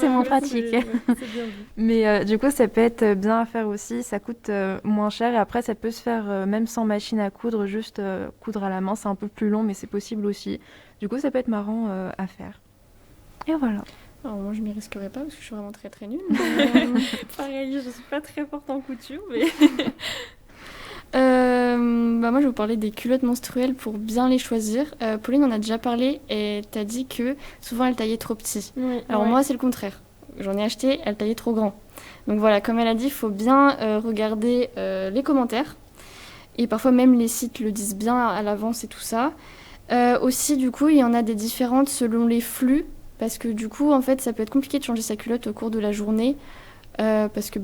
c'est moins pratique. C'est bien vu. Mais du coup, ça peut être bien à faire aussi. Ça coûte moins cher. Et après, ça peut se faire même sans machine à coudre, juste coudre à la main. C'est un peu plus long, mais c'est possible aussi. Du coup, ça peut être marrant à faire. Et voilà. Alors, moi je m'y risquerais pas parce que je suis vraiment très très nulle. Pareil, je suis pas très forte en couture, mais... Moi je vais vous parler des culottes menstruelles pour bien les choisir. Pauline en a déjà parlé et t'as dit que souvent elles taillaient trop petit. Alors moi c'est le contraire. J'en ai acheté, elles taillaient trop grand. Donc voilà, comme elle a dit, il faut bien regarder les commentaires. Et parfois même les sites le disent bien à l'avance et tout ça. Aussi du coup il y en a des différentes selon les flux. Parce que du coup en fait ça peut être compliqué de changer sa culotte au cours de la journée. Parce que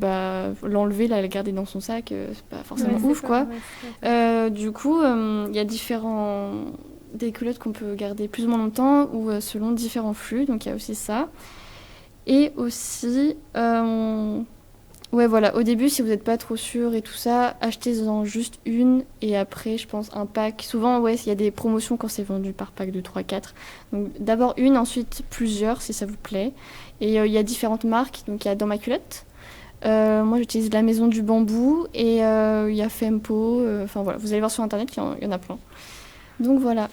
l'enlever, la garder dans son sac, c'est pas forcément ouf quoi. Du coup, il y a des culottes qu'on peut garder plus ou moins longtemps ou selon différents flux, donc il y a aussi ça. Et aussi, au début, si vous n'êtes pas trop sûr et tout ça, achetez-en juste une et après, je pense, un pack. Souvent, il y a des promotions quand c'est vendu par pack de 3-4. Donc d'abord une, ensuite plusieurs si ça vous plaît. Et il y a différentes marques, donc il y a Dans ma culotte. Moi j'utilise la Maison du Bambou et il y a Fempo. Enfin voilà, vous allez voir sur internet, il y en a plein. Donc voilà.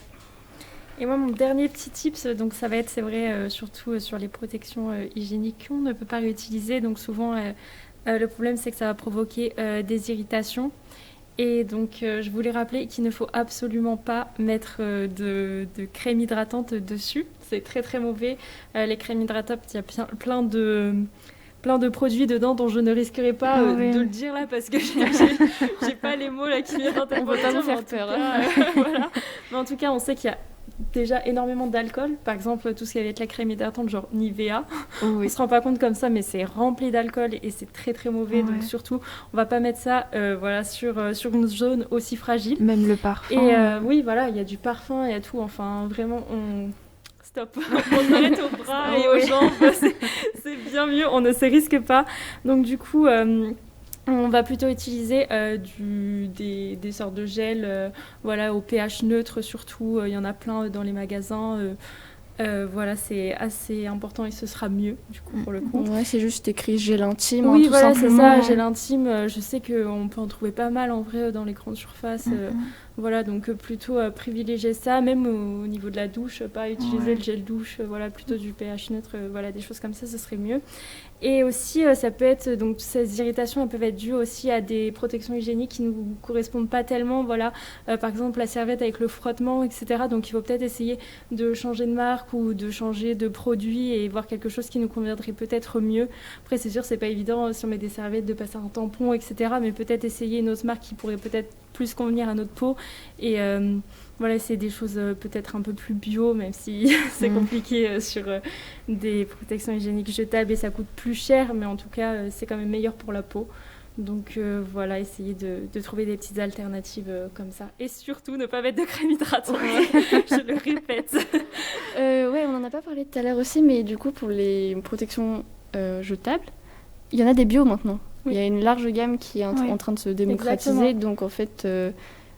Et moi, mon dernier petit tips, donc ça va être, c'est vrai, surtout sur les protections hygiéniques qu'on ne peut pas réutiliser. Donc souvent, Le problème, c'est que ça va provoquer des irritations. Et donc, je voulais rappeler qu'il ne faut absolument pas mettre de crème hydratante dessus. C'est très très mauvais. Les crèmes hydratantes, il y a plein de produits dedans dont je ne risquerai pas de le dire là parce que j'ai pas les mots là qui viennent en tête. On va pas vous faire peur. Voilà. Mais en tout cas, on sait qu'il y a déjà énormément d'alcool. Par exemple, tout ce qui va être la crème hydratante, genre Nivea. On se rend pas compte comme ça, mais c'est rempli d'alcool et c'est très très mauvais. Donc surtout, on va pas mettre ça sur une zone aussi fragile. Même le parfum. Et oui, voilà, il y a du parfum, il y a tout. Enfin, vraiment, stop. On s'arrête aux bras et aux jambes. C'est bien mieux, on ne se risque pas. Donc du coup, on va plutôt utiliser des sortes de gels au pH neutre surtout. Il y en a plein dans les magasins. Voilà, c'est assez important et ce sera mieux du coup pour le coup. Ouais, c'est juste écrit gel intime. Oui, tout voilà, simplement. c'est ça, gel intime. Je sais qu'on peut en trouver pas mal en vrai dans les grandes surfaces. Voilà, donc plutôt privilégier ça, même au niveau de la douche, pas utiliser le gel douche, voilà, plutôt du pH neutre, voilà, des choses comme ça, ce serait mieux. Et aussi, ça peut être, donc ces irritations, elles peuvent être dues aussi à des protections hygiéniques qui ne nous correspondent pas tellement, voilà, par exemple la serviette avec le frottement, etc. Donc il faut peut-être essayer de changer de marque ou de changer de produit et voir quelque chose qui nous conviendrait peut-être mieux. Après, c'est sûr, c'est pas évident si on met des serviettes de passer un tampon, etc. Mais peut-être essayer une autre marque qui pourrait peut-être plus convenir à notre peau et voilà, c'est des choses peut-être un peu plus bio, même si c'est compliqué sur des protections hygiéniques jetables et ça coûte plus cher, mais en tout cas c'est quand même meilleur pour la peau. Donc voilà, essayer de trouver des petites alternatives comme ça. Et surtout, ne pas mettre de crème hydratante, je le répète. Ouais, on n'en a pas parlé tout à l'heure aussi, mais du coup, pour les protections jetables, il y en a des bio maintenant. Il y a une large gamme qui est en train de se démocratiser. Exactement. Donc en fait,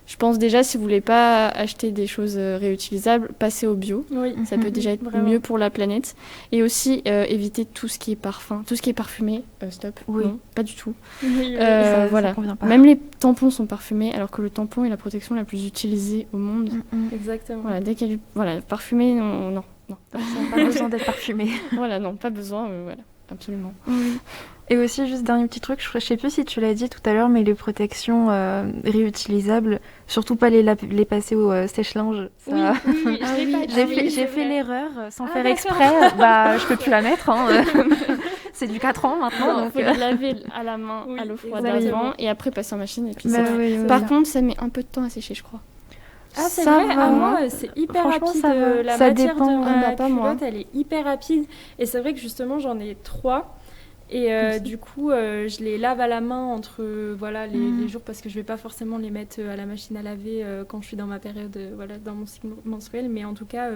je pense déjà, si vous voulez pas acheter des choses réutilisables, passez au bio. Ça peut déjà être mieux pour la planète. Et aussi, éviter tout ce qui est parfum, tout ce qui est parfumé. Stop. Non, pas du tout. Voilà. Ça même les tampons sont parfumés, alors que le tampon est la protection la plus utilisée au monde. Exactement. Voilà, dès qu'il y a du parfumé, non. Pas besoin d'être parfumé. Voilà, non, pas besoin. Voilà, absolument. Et aussi, juste dernier petit truc, je sais plus si tu l'as dit tout à l'heure, mais les protections réutilisables, surtout pas les passer au sèche-linge. Ça... Oui, j'ai fait l'erreur sans faire exprès, je peux plus la mettre. C'est du 4 ans maintenant. Il faut les laver à la main, à l'eau froide avant, et après passer en machine. Et puis Par contre, ça met un peu de temps à sécher, je crois. Ah, c'est vrai, moi, c'est hyper rapide. La matière dépend. de ma culotte, elle est hyper rapide. Et c'est vrai que justement, j'en ai 3. Et du coup, je les lave à la main entre les jours parce que je vais pas forcément les mettre à la machine à laver quand je suis dans ma période, dans mon cycle menstruel. Mais en tout cas,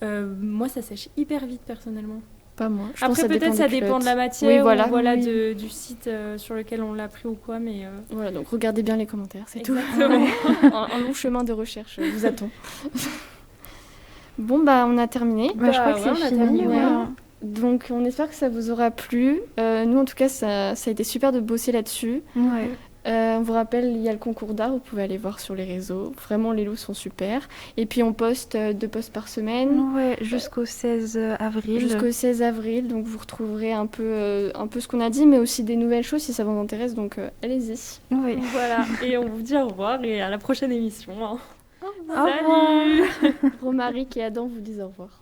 moi, ça sèche hyper vite personnellement. Pas moi. Après, peut-être ça dépend de la matière ou du site sur lequel on l'a pris ou quoi. Mais voilà, donc regardez bien les commentaires, c'est exactement. tout. un long chemin de recherche vous attend. Bon, on a terminé. Je crois que c'est fini. Donc on espère que ça vous aura plu. Nous en tout cas ça a été super de bosser là-dessus. On vous rappelle, il y a le concours d'art, vous pouvez aller voir sur les réseaux. Vraiment les lots sont super. Et puis on poste 2 posts par semaine. Jusqu'au 16 avril. Jusqu'au 16 avril, donc vous retrouverez un peu ce qu'on a dit, mais aussi des nouvelles choses si ça vous intéresse, donc allez-y. Voilà, et on vous dit au revoir et à la prochaine émission. Au revoir. Romaric et Adam vous disent au revoir.